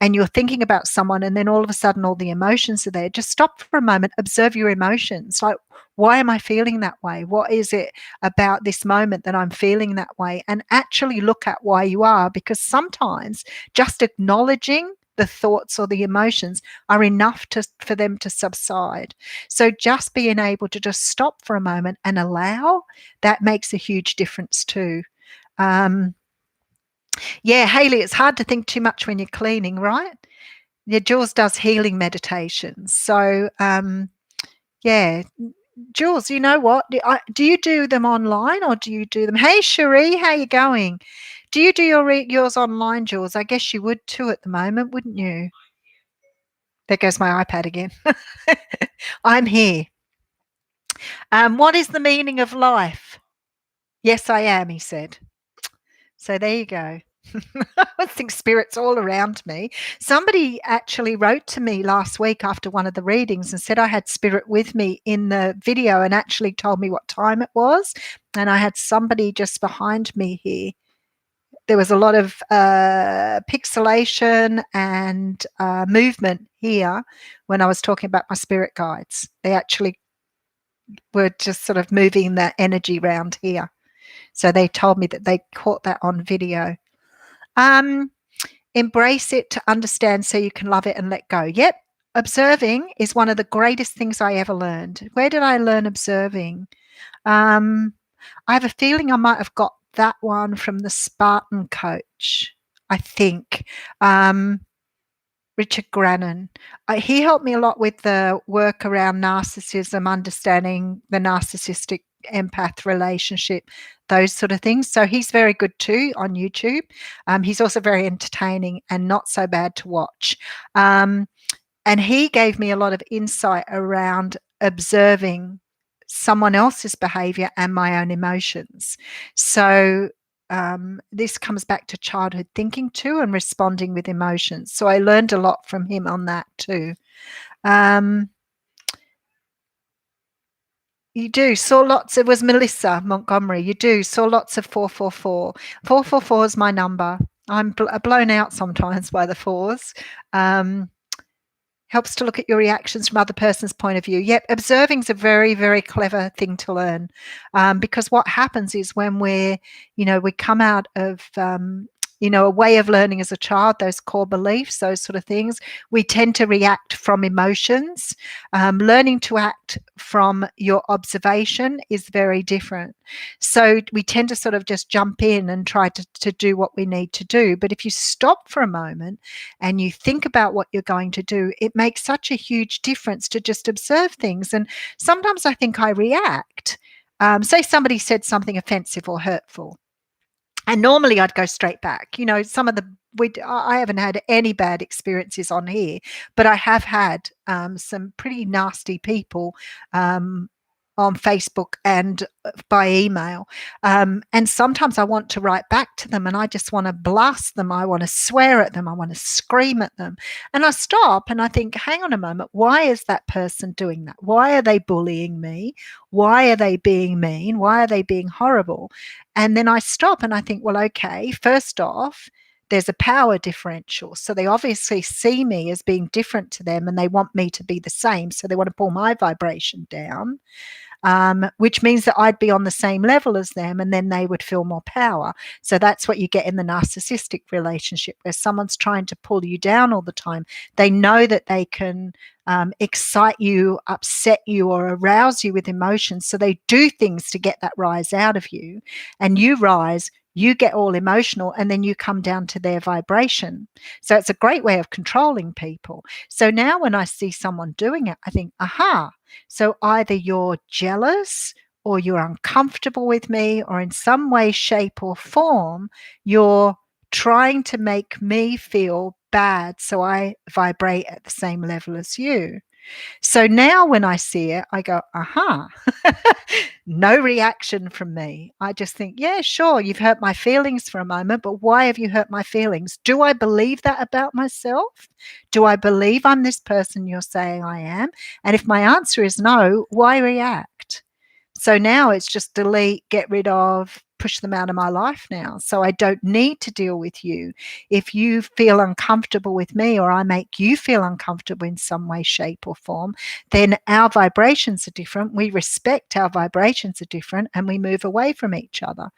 and you're thinking about someone and then all of a sudden all the emotions are there, just stop for a moment, observe your emotions. Like, why am I feeling that way? What is it about this moment that I'm feeling that way? And actually look at why you are, because sometimes just acknowledging the thoughts or the emotions are enough for them to subside. So just being able to just stop for a moment and allow, that makes a huge difference too. Yeah, Hayley, it's hard to think too much when you're cleaning, right? Yeah, Jules does healing meditations. So, yeah, Jules, you know what? Do you do them online or do you do them? Hey, Cherie, how you going? Do you do yours online, Jules? I guess you would too at the moment, wouldn't you? There goes my iPad again. I'm here. What is the meaning of life? Yes, I am, he said. So there you go. I think spirits all around me. Somebody actually wrote to me last week after one of the readings and said I had spirit with me in the video, and actually told me what time it was. And I had somebody just behind me here. there was a lot of pixelation and movement here when I was talking about my spirit guides. They actually were just sort of moving the energy around here. So they told me that they caught that on video. Embrace it to understand so you can love it and let go. Yep. Observing is one of the greatest things I ever learned. Where did I learn observing? I have a feeling I might have got that one from the Spartan coach, I think. Richard Grannon. He helped me a lot with the work around narcissism, understanding the narcissistic empath relationship, those sort of things. So he's very good too on YouTube. He's also very entertaining and not so bad to watch. And he gave me a lot of insight around observing someone else's behavior and my own emotions. So this comes back to childhood thinking too, and responding with emotions. So I learned a lot from him on that too. You do saw lots. It was Melissa Montgomery. You do saw lots of 444. 444 is my number. I'm blown out sometimes by the fours. Helps to look at your reactions from other person's point of view. Yep, observing is a very, very clever thing to learn, because what happens is when we come out of a way of learning as a child, those core beliefs, those sort of things, we tend to react from emotions. Learning to act from your observation is very different. So we tend to sort of just jump in and try to do what we need to do. But if you stop for a moment and you think about what you're going to do, it makes such a huge difference to just observe things. And sometimes I think I react. Say somebody said something offensive or hurtful. And normally I'd go straight back. Some of I haven't had any bad experiences on here, but I have had some pretty nasty people on Facebook and by email. And sometimes I want to write back to them and I just want to blast them. I want to swear at them. I want to scream at them. And I stop and I think, hang on a moment. Why is that person doing that? Why are they bullying me? Why are they being mean? Why are they being horrible? And then I stop and I think, well, okay, first off, there's a power differential. So they obviously see me as being different to them and they want me to be the same. So they want to pull my vibration down. Which means that I'd be on the same level as them and then they would feel more power. So that's what you get in the narcissistic relationship, where someone's trying to pull you down all the time. They know that they can excite you, upset you, or arouse you with emotions. So they do things to get that rise out of you, and you rise. You get all emotional and then you come down to their vibration. So it's a great way of controlling people. So now when I see someone doing it, I think, aha, so either you're jealous or you're uncomfortable with me, or in some way, shape, or form, you're trying to make me feel bad so I vibrate at the same level as you. So now when I see it, I go, aha, no reaction from me. I just think, yeah, sure, you've hurt my feelings for a moment, but why have you hurt my feelings? Do I believe that about myself? Do I believe I'm this person you're saying I am? And if my answer is no, why react? So now it's just delete, get rid of, push them out of my life now. So I don't need to deal with you. If you feel uncomfortable with me or I make you feel uncomfortable in some way, shape, or form, then our vibrations are different. We respect our vibrations are different and we move away from each other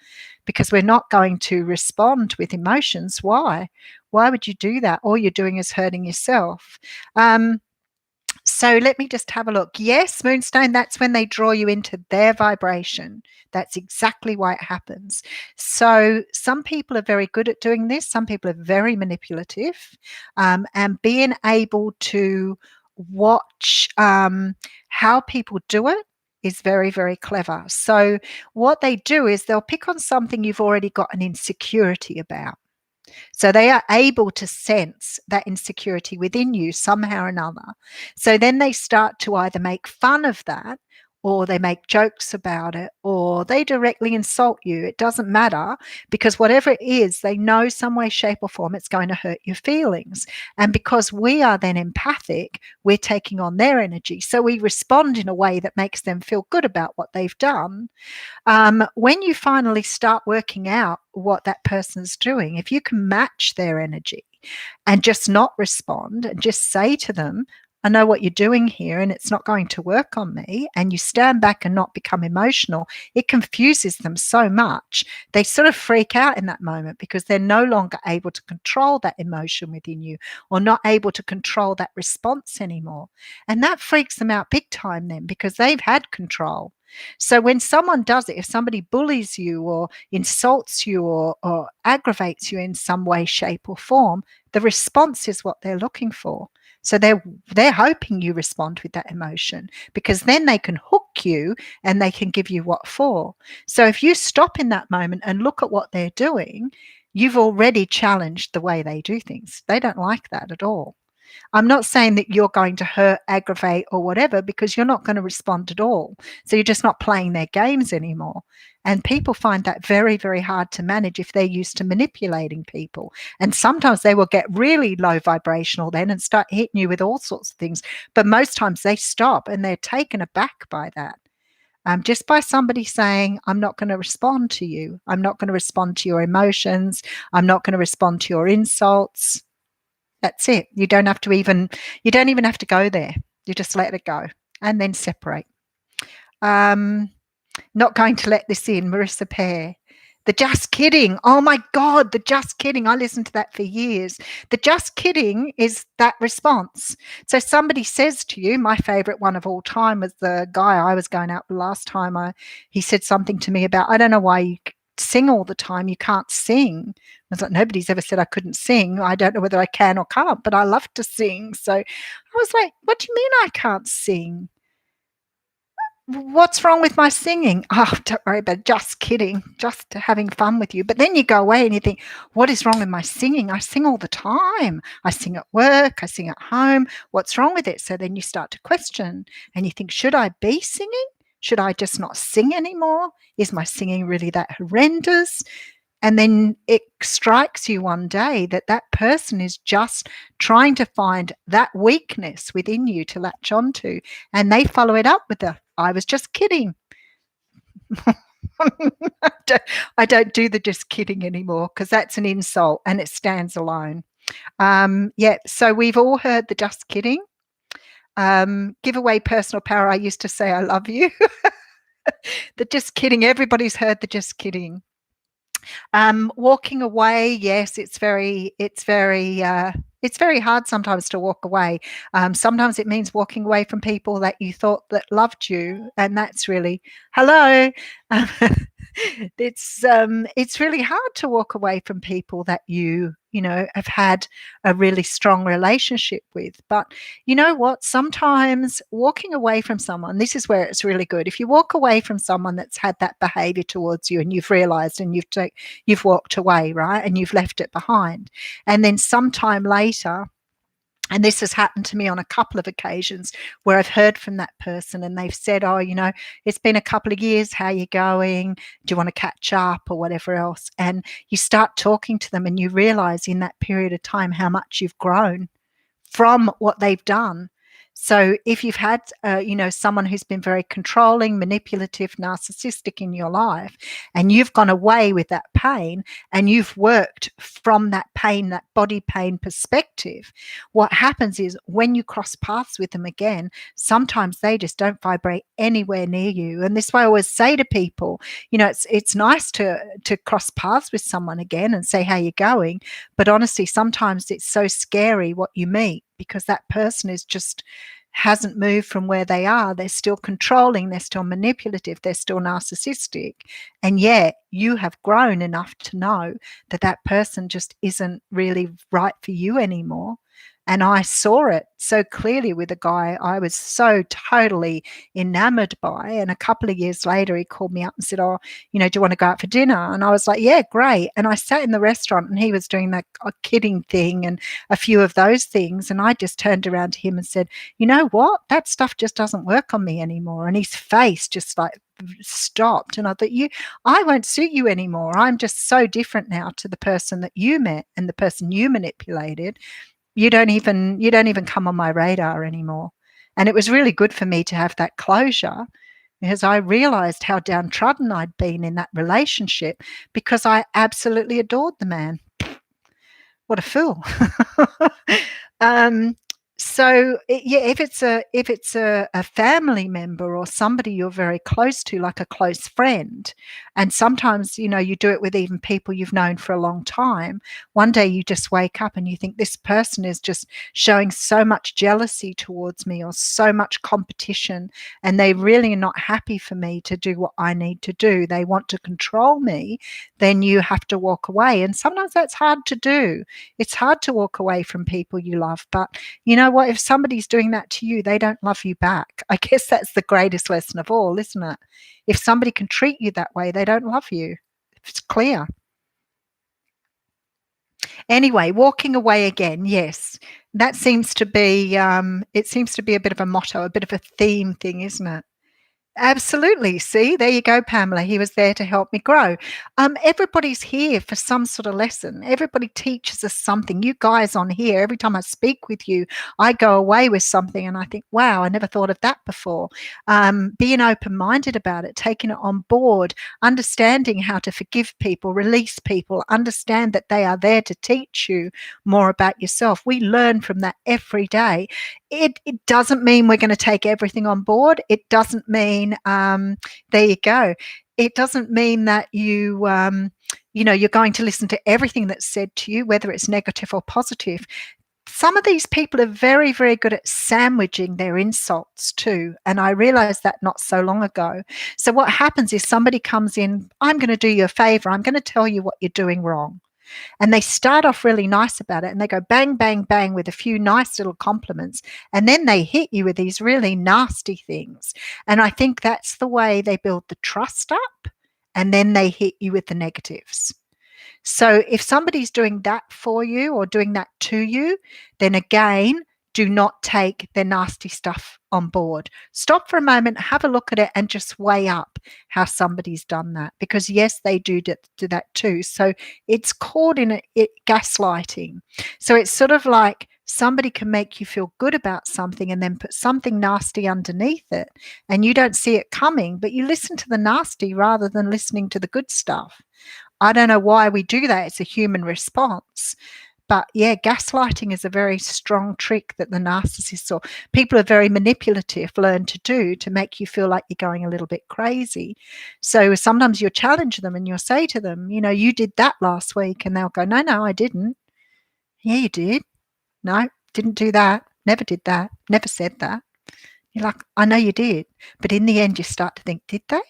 because we're not going to respond with emotions. Why? Why would you do that? All you're doing is hurting yourself. So let me just have a look. Yes, Moonstone, that's when they draw you into their vibration. That's exactly why it happens. So some people are very good at doing this. Some people are very manipulative, and being able to watch how people do it is very, very clever. So what they do is they'll pick on something you've already got an insecurity about. So they are able to sense that insecurity within you somehow or another. So then they start to either make fun of that or they make jokes about it, or they directly insult you. It doesn't matter, because whatever it is, they know some way, shape, or form it's going to hurt your feelings. And because we are then empathic, we're taking on their energy. So we respond in a way that makes them feel good about what they've done. When you finally start working out what that person's doing, if you can match their energy and just not respond and just say to them, I know what you're doing here and it's not going to work on me, and you stand back and not become emotional, it confuses them so much. They sort of freak out in that moment because they're no longer able to control that emotion within you, or not able to control that response anymore. And that freaks them out big time then, because they've had control. So when someone does it, if somebody bullies you or insults you or aggravates you in some way, shape, or form, the response is what they're looking for. So they're hoping you respond with that emotion, because then they can hook you and they can give you what for. So if you stop in that moment and look at what they're doing, you've already challenged the way they do things. They don't like that at all. I'm not saying that you're going to hurt, aggravate, or whatever, because you're not going to respond at all. So you're just not playing their games anymore. And people find that very, very hard to manage if they're used to manipulating people. And sometimes they will get really low vibrational then and start hitting you with all sorts of things. But most times they stop and they're taken aback by that. Just by somebody saying, I'm not going to respond to you. I'm not going to respond to your emotions. I'm not going to respond to your insults. That's it. You don't even have to go there. You just let it go and then separate. Not going to let this in, Marissa Pear. The just kidding. Oh my God, the just kidding. I listened to that for years. The just kidding is that response. So somebody says to you, my favorite one of all time was the guy I was going out with last time. He said something to me about, I don't know why you sing all the time. You can't sing. I was like, nobody's ever said I couldn't sing. I don't know whether I can or can't, but I love to sing. So I was like, what do you mean I can't sing? What's wrong with my singing? Oh, don't worry about it. Just kidding. Just having fun with you. But then you go away and you think, what is wrong with my singing? I sing all the time. I sing at work. I sing at home. What's wrong with it? So then you start to question and you think, should I be singing? Should I just not sing anymore? Is my singing really that horrendous? And then it strikes you one day that that person is just trying to find that weakness within you to latch onto. And they follow it up with I was just kidding. I don't do the just kidding anymore, because that's an insult and it stands alone. So we've all heard the just kidding. Give away personal power. I used to say, I love you. The just kidding. Everybody's heard the just kidding. Walking away, yes, it's very hard sometimes to walk away. Sometimes it means walking away from people that you thought that loved you, and that's really hello. It's really hard to walk away from people that you have had a really strong relationship with. But you know what? Sometimes walking away from someone, this is where it's really good. If you walk away from someone that's had that behavior towards you and you've realized and you've walked away, right? And you've left it behind. And then sometime later, and this has happened to me on a couple of occasions where I've heard from that person and they've said, oh, it's been a couple of years. How are you going? Do you want to catch up or whatever else? And you start talking to them and you realize in that period of time how much you've grown from what they've done. So if you've had, someone who's been very controlling, manipulative, narcissistic in your life, and you've gone away with that pain and you've worked from that pain, that body pain perspective, what happens is when you cross paths with them again, sometimes they just don't vibrate anywhere near you. And this is why I always say to people, it's nice to cross paths with someone again and say, how you going? But honestly, sometimes it's so scary what you meet, because that person hasn't moved from where they are. They're still controlling, they're still manipulative, they're still narcissistic. And yet you have grown enough to know that that person just isn't really right for you anymore. And I saw it so clearly with a guy I was so totally enamored by. And a couple of years later, he called me up and said, "Oh, do you want to go out for dinner?" And I was like, "Yeah, great." And I sat in the restaurant and he was doing that kidding thing and a few of those things. And I just turned around to him and said, "You know what? That stuff just doesn't work on me anymore." And his face just like stopped. And I thought, I won't suit you anymore. I'm just so different now to the person that you met and the person you manipulated. You don't even come on my radar anymore. And it was really good for me to have that closure, because I realized how downtrodden I'd been in that relationship, because I absolutely adored the man. What a fool. um, so yeah, if it's a family member or somebody you're very close to, like a close friend, and sometimes you do it with even people you've known for a long time. One day you just wake up and you think, this person is just showing so much jealousy towards me or so much competition, and they really are not happy for me to do what I need to do. They want to control me. Then you have to walk away, and sometimes that's hard to do. It's hard to walk away from people you love, but you know what? If somebody's doing that to you, they don't love you back. I guess that's the greatest lesson of all, isn't it? If somebody can treat you that way, they don't love you. It's clear. Anyway, walking away again, yes. That seems to be it seems to be a bit of a motto, a bit of a theme thing, isn't it? Absolutely. See, there you go, Pamela. He was there to help me grow. Everybody's here for some sort of lesson. Everybody teaches us something. You guys on here, every time I speak with you, I go away with something and I think, wow, I never thought of that before. Being open-minded about it, taking it on board, understanding how to forgive people, release people, understand that they are there to teach you more about yourself. We learn from that every day. It doesn't mean we're going to take everything on board. It doesn't mean, there you go. It doesn't mean that you're going to listen to everything that's said to you, whether it's negative or positive. Some of these people are very, very good at sandwiching their insults too. And I realized that not so long ago. So what happens is somebody comes in, I'm going to do you a favor. I'm going to tell you what you're doing wrong. And they start off really nice about it and they go bang, bang, bang with a few nice little compliments. And then they hit you with these really nasty things. And I think that's the way they build the trust up. And then they hit you with the negatives. So if somebody's doing that for you or doing that to you, then again, do not take their nasty stuff on board. Stop for a moment, have a look at it, and just weigh up how somebody's done that. Because yes, they do that too. So it's called in it gaslighting. So it's sort of like somebody can make you feel good about something and then put something nasty underneath it, and you don't see it coming, but you listen to the nasty rather than listening to the good stuff. I don't know why we do that. It's a human response. But yeah, gaslighting is a very strong trick that the narcissists or people are very manipulative learn to do to make you feel like you're going a little bit crazy. So sometimes you'll challenge them and you'll say to them, you did that last week. And they'll go, no, no, I didn't. Yeah, you did. No, didn't do that. Never did that. Never said that. You're like, I know you did. But in the end, you start to think, did they?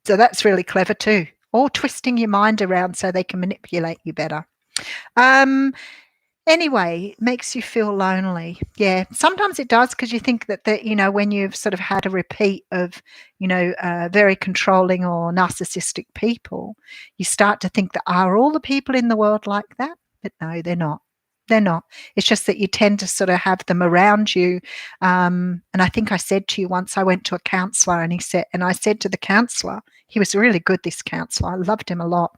So that's really clever too. All twisting your mind around so they can manipulate you better. Anyway, it makes you feel lonely. Yeah, sometimes it does, because you think that when you've sort of had a repeat of, very controlling or narcissistic people, you start to think that are all the people in the world like that? But no, they're not. They're not. It's just that you tend to sort of have them around you. And I think I said to you once, I went to a counsellor and I said to the counsellor, he was really good, this counsellor. I loved him a lot.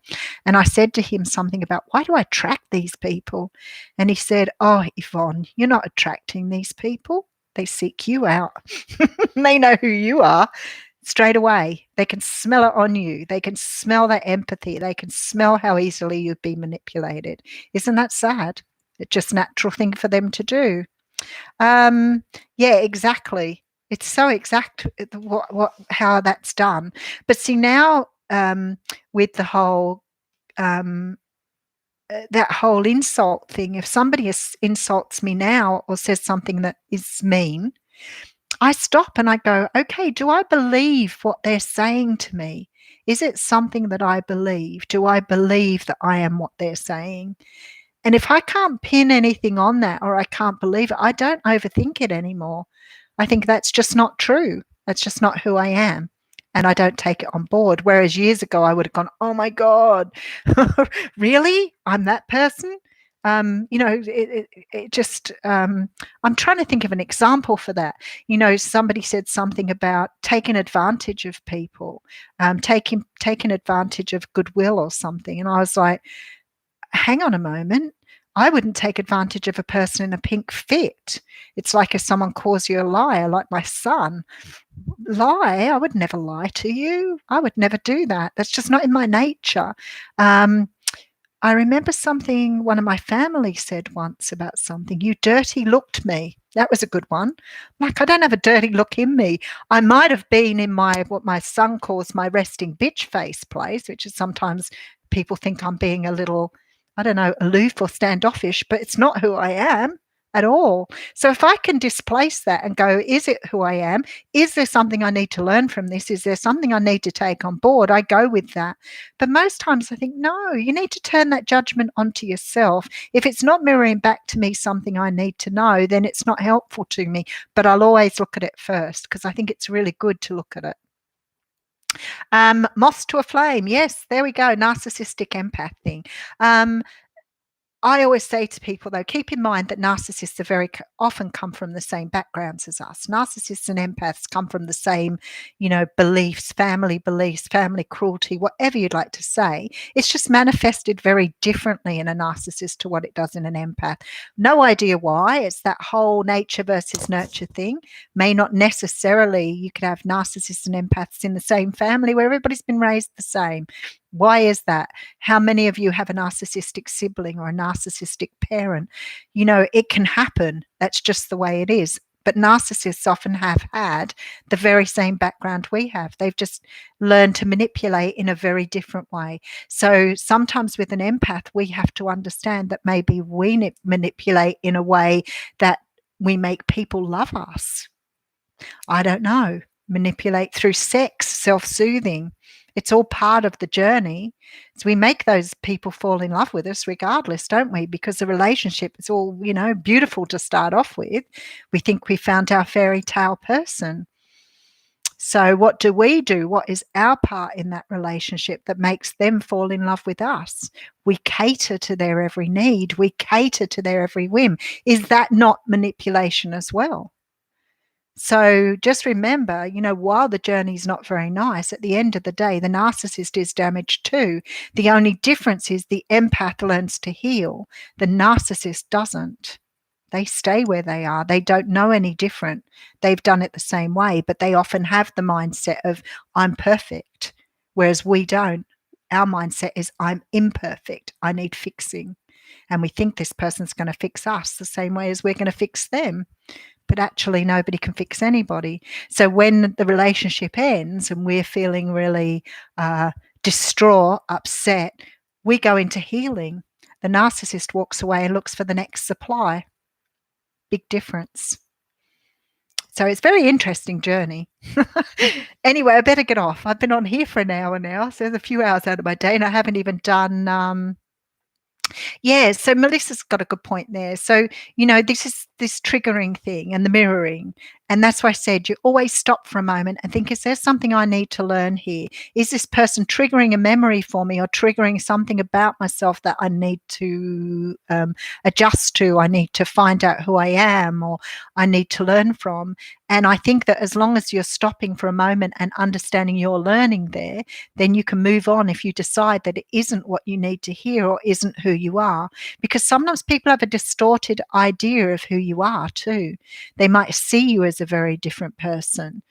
And I said to him something about, why do I attract these people? And he said, oh, Yvonne, you're not attracting these people. They seek you out. They know who you are straight away. They can smell it on you. They can smell that empathy. They can smell how easily you've been manipulated. Isn't that sad? It's just a natural thing for them to do. Yeah, exactly. It's so exact how that's done. But see now, with the whole that whole insult thing, if somebody insults me now or says something that is mean, I stop and I go, okay, do I believe what they're saying to me? Is it something that I believe? Do I believe that I am what they're saying? And if I can't pin anything on that or I can't believe it, I don't overthink it anymore. I think that's just not true. That's just not who I am. And I don't take it on board. Whereas years ago, I would have gone, oh my God, really? I'm that person? It just, I'm trying to think of an example for that. Somebody said something about taking advantage of people, taking advantage of goodwill or something. And I was like, hang on a moment. I wouldn't take advantage of a person in a pink fit. It's like if someone calls you a liar, like my son. Lie? I would never lie to you. I would never do that. That's just not in my nature. I remember something one of my family said once about something. You dirty looked me. That was a good one. Like, I don't have a dirty look in me. I might have been in what my son calls my resting bitch face place, which is sometimes people think I'm being a little, I don't know, aloof or standoffish, but it's not who I am at all. So if I can displace that and go, is it who I am? Is there something I need to learn from this? Is there something I need to take on board? I go with that. But most times I think, no, you need to turn that judgment onto yourself. If it's not mirroring back to me something I need to know, then it's not helpful to me. But I'll always look at it first because I think it's really good to look at it. Moss to a flame. Yes, there we go. Narcissistic empath thing. I always say to people, though, keep in mind that narcissists are very often come from the same backgrounds as us. Narcissists and empaths come from the same, beliefs, family cruelty, whatever you'd like to say. It's just manifested very differently in a narcissist to what it does in an empath. No idea why. It's that whole nature versus nurture thing. May not necessarily, you could have narcissists and empaths in the same family where everybody's been raised the same. Why is that? How many of you have a narcissistic sibling or a narcissistic parent? It can happen. That's just the way it is. But narcissists often have had the very same background we have. They've just learned to manipulate in a very different way. So sometimes with an empath, we have to understand that maybe we manipulate in a way that we make people love us. I don't know. Manipulate through sex, self-soothing. It's all part of the journey. So we make those people fall in love with us regardless, don't we? Because the relationship is all, beautiful to start off with. We think we found our fairy tale person. So what do we do? What is our part in that relationship that makes them fall in love with us? We cater to their every need. We cater to their every whim. Is that not manipulation as well? So just remember, while the journey is not very nice, at the end of the day, the narcissist is damaged too. The only difference is the empath learns to heal. The narcissist doesn't. They stay where they are. They don't know any different. They've done it the same way, but they often have the mindset of, I'm perfect, whereas we don't. Our mindset is, I'm imperfect. I need fixing. And we think this person's going to fix us the same way as we're going to fix them. But actually nobody can fix anybody. So when the relationship ends and we're feeling really distraught, upset, we go into healing. The narcissist walks away and looks for the next supply. Big difference. So it's a very interesting journey. Anyway, I better get off. I've been on here for an hour now, so there's a few hours out of my day, and I haven't even done yeah, so Melissa's got a good point there. So, this is this triggering thing and the mirroring. And that's why I said you always stop for a moment and think, is there something I need to learn here? Is this person triggering a memory for me or triggering something about myself that I need to adjust to? I need to find out who I am or I need to learn from. And I think that as long as you're stopping for a moment and understanding you're learning there, then you can move on if you decide that it isn't what you need to hear or isn't who you are. Because sometimes people have a distorted idea of who you are too. They might see you as a very different person.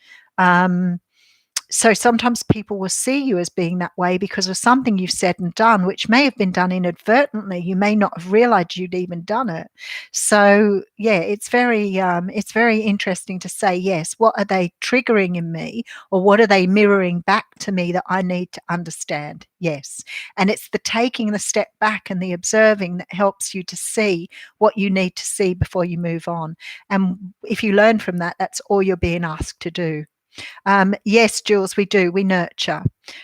So sometimes people will see you as being that way because of something you've said and done, which may have been done inadvertently. You may not have realized you'd even done it. So yeah, it's very interesting to say, yes, what are they triggering in me or what are they mirroring back to me that I need to understand? Yes. And it's the taking the step back and the observing that helps you to see what you need to see before you move on. And if you learn from that, that's all you're being asked to do. Yes, Jules, we do. We nurture.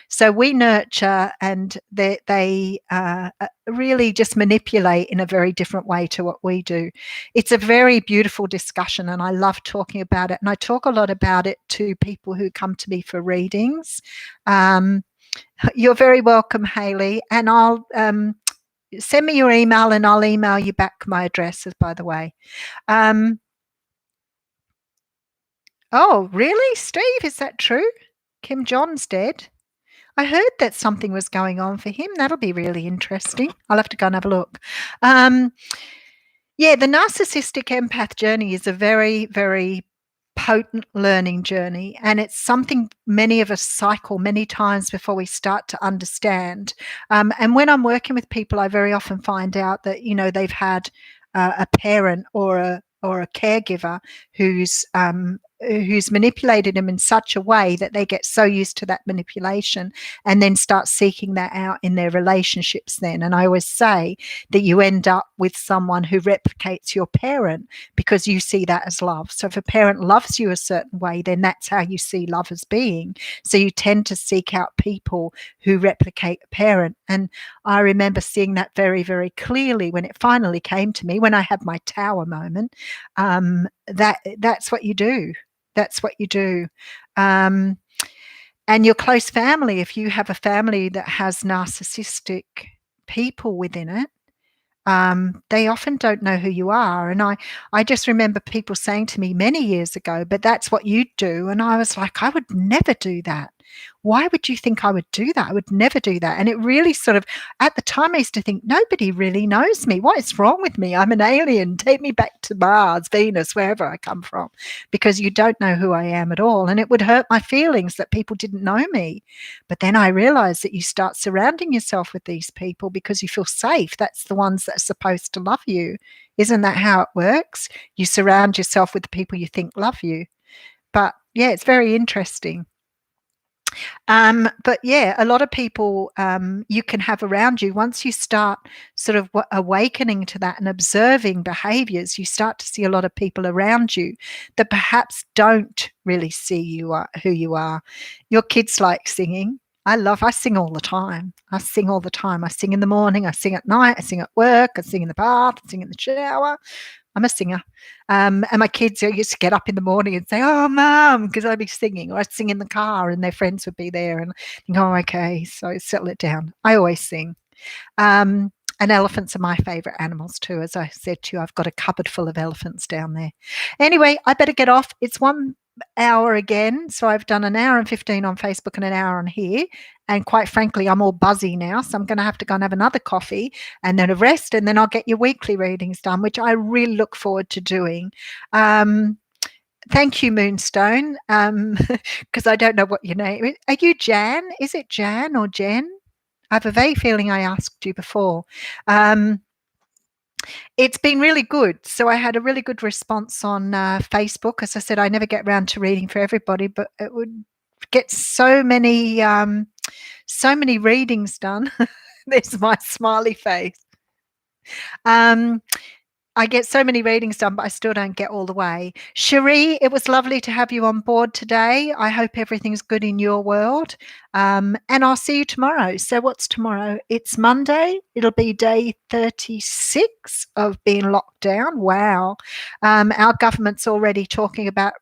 So we nurture, and they really just manipulate in a very different way to what we do. It's a very beautiful discussion, and I love talking about it. And I talk a lot about it to people who come to me for readings. You're very welcome, Hayley, and I'll send me your email, and I'll email you back my addresses, by the way. Oh, really, Steve? Is that true? Kim John's dead. I heard that something was going on for him. That'll be really interesting. I'll have to go and have a look. Yeah, the narcissistic empath journey is a very, very potent learning journey, and it's something many of us cycle many times before we start to understand. And when I'm working with people, I very often find out that they've had a parent or a caregiver who's manipulated them in such a way that they get so used to that manipulation and then start seeking that out in their relationships then. And I always say that you end up with someone who replicates your parent because you see that as love. So if a parent loves you a certain way, then that's how you see love as being. So you tend to seek out people who replicate a parent. And I remember seeing that very, very clearly when it finally came to me, when I had my tower moment. That's what you do. That's what you do. And your close family, if you have a family that has narcissistic people within it, they often don't know who you are. And I just remember people saying to me many years ago, but that's what you do. And I was like, I would never do that. Why would you think I would do that? I would never do that. And it really sort of, at the time, I used to think, nobody really knows me. What is wrong with me? I'm an alien. Take me back to Mars, Venus, wherever I come from, because you don't know who I am at all. And it would hurt my feelings that people didn't know me. But then I realized that you start surrounding yourself with these people because you feel safe. That's the ones that are supposed to love you. Isn't that how it works? You surround yourself with the people you think love you. But yeah, it's very interesting. But yeah, a lot of people you can have around you, once you start sort of awakening to that and observing behaviors, you start to see a lot of people around you that perhaps don't really see you who you are. Your kids like singing. I sing all the time. I sing all the time. I sing in the morning, I sing at night, I sing at work, I sing in the bath, I sing in the shower. I'm a singer. And my kids used to get up in the morning and say, "Oh, Mum," because I'd be singing, or I'd sing in the car and their friends would be there and think, "Oh, okay, so settle it down." I always sing. And elephants are my favourite animals too. As I said to you, I've got a cupboard full of elephants down there. Anyway, I better get off. It's 1 hour again. So I've done 1 hour and 15 on Facebook and an hour on here. And quite frankly, I'm all buzzy now. So I'm going to have to go and have another coffee and then a rest. And then I'll get your weekly readings done, which I really look forward to doing. Thank you, Moonstone, because I don't know what your name is. Are you Jan? Is it Jan or Jen? I have a vague feeling I asked you before. It's been really good. So I had a really good response on Facebook. As I said, I never get around to reading for everybody, but it would get so many readings done. There's my smiley face. I get so many readings done, but I still don't get all the way. Cherie, it was lovely to have you on board today. I hope everything's good in your world. And I'll see you tomorrow. So what's tomorrow? It's Monday. It'll be day 36 of being locked down. Wow. Our government's already talking about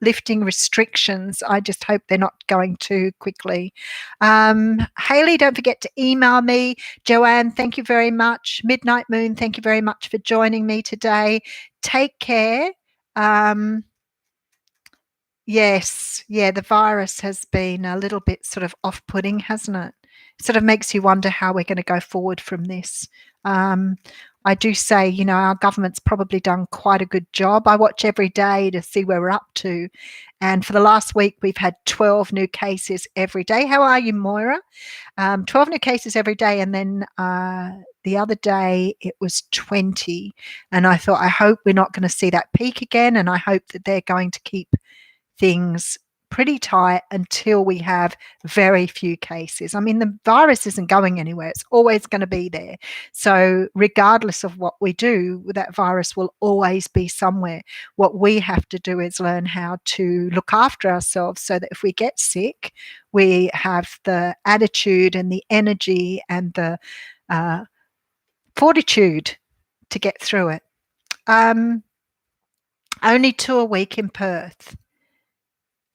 lifting restrictions. I just hope they're not going too quickly. Hayley, don't forget to email me. Joanne, thank you very much. Midnight Moon, thank you very much for joining me today. Take care. Yes, yeah, the virus has been a little bit sort of off-putting, hasn't it? Sort of makes you wonder how we're going to go forward from this. I do say, our government's probably done quite a good job. I watch every day to see where we're up to. And for the last week, we've had 12 new cases every day. How are you, Moira? 12 new cases every day. And then the other day, it was 20. And I thought, I hope we're not going to see that peak again. And I hope that they're going to keep things pretty tight until we have very few cases. I mean, the virus isn't going anywhere. It's always going to be there. So regardless of what we do, that virus will always be somewhere. What we have to do is learn how to look after ourselves so that if we get sick, we have the attitude and the energy and the fortitude to get through it. Only 2 a week in Perth.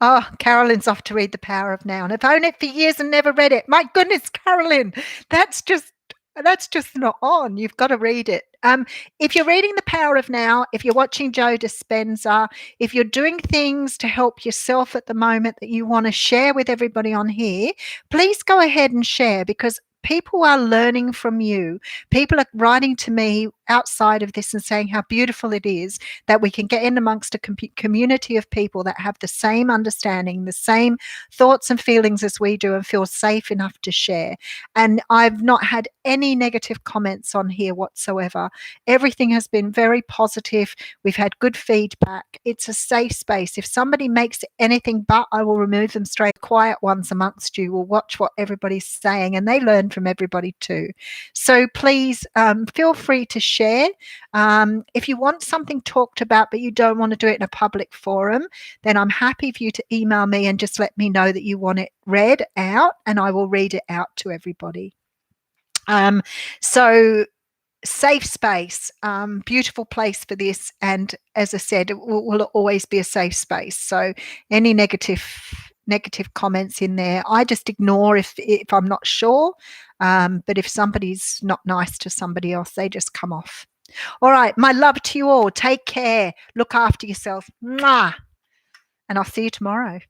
Oh, Carolyn's off to read The Power of Now, and I've owned it for years and never read it. My goodness, Carolyn, that's just not on. You've got to read it. If you're reading The Power of Now, if you're watching Joe Dispenza, if you're doing things to help yourself at the moment that you want to share with everybody on here, please go ahead and share, because people are learning from you. People are writing to me outside of this and saying how beautiful it is that we can get in amongst a community of people that have the same understanding, the same thoughts and feelings as we do, and feel safe enough to share. And I've not had any negative comments on here whatsoever. Everything has been very positive. We've had good feedback. It's a safe space. If somebody makes anything but, I will remove them straight. Quiet ones amongst you will watch what everybody's saying, and they learn from everybody too. So please feel free to share. If you want something talked about but you don't want to do it in a public forum, then I'm happy for you to email me and just let me know that you want it read out, and I will read it out to everybody. So safe space, beautiful place for this, and as I said, it will always be a safe space. So any negative comments in there, I just ignore if I'm not sure. But if somebody's not nice to somebody else, they just come off. All right, my love to you all. Take care. Look after yourself. Mwah. And I'll see you tomorrow.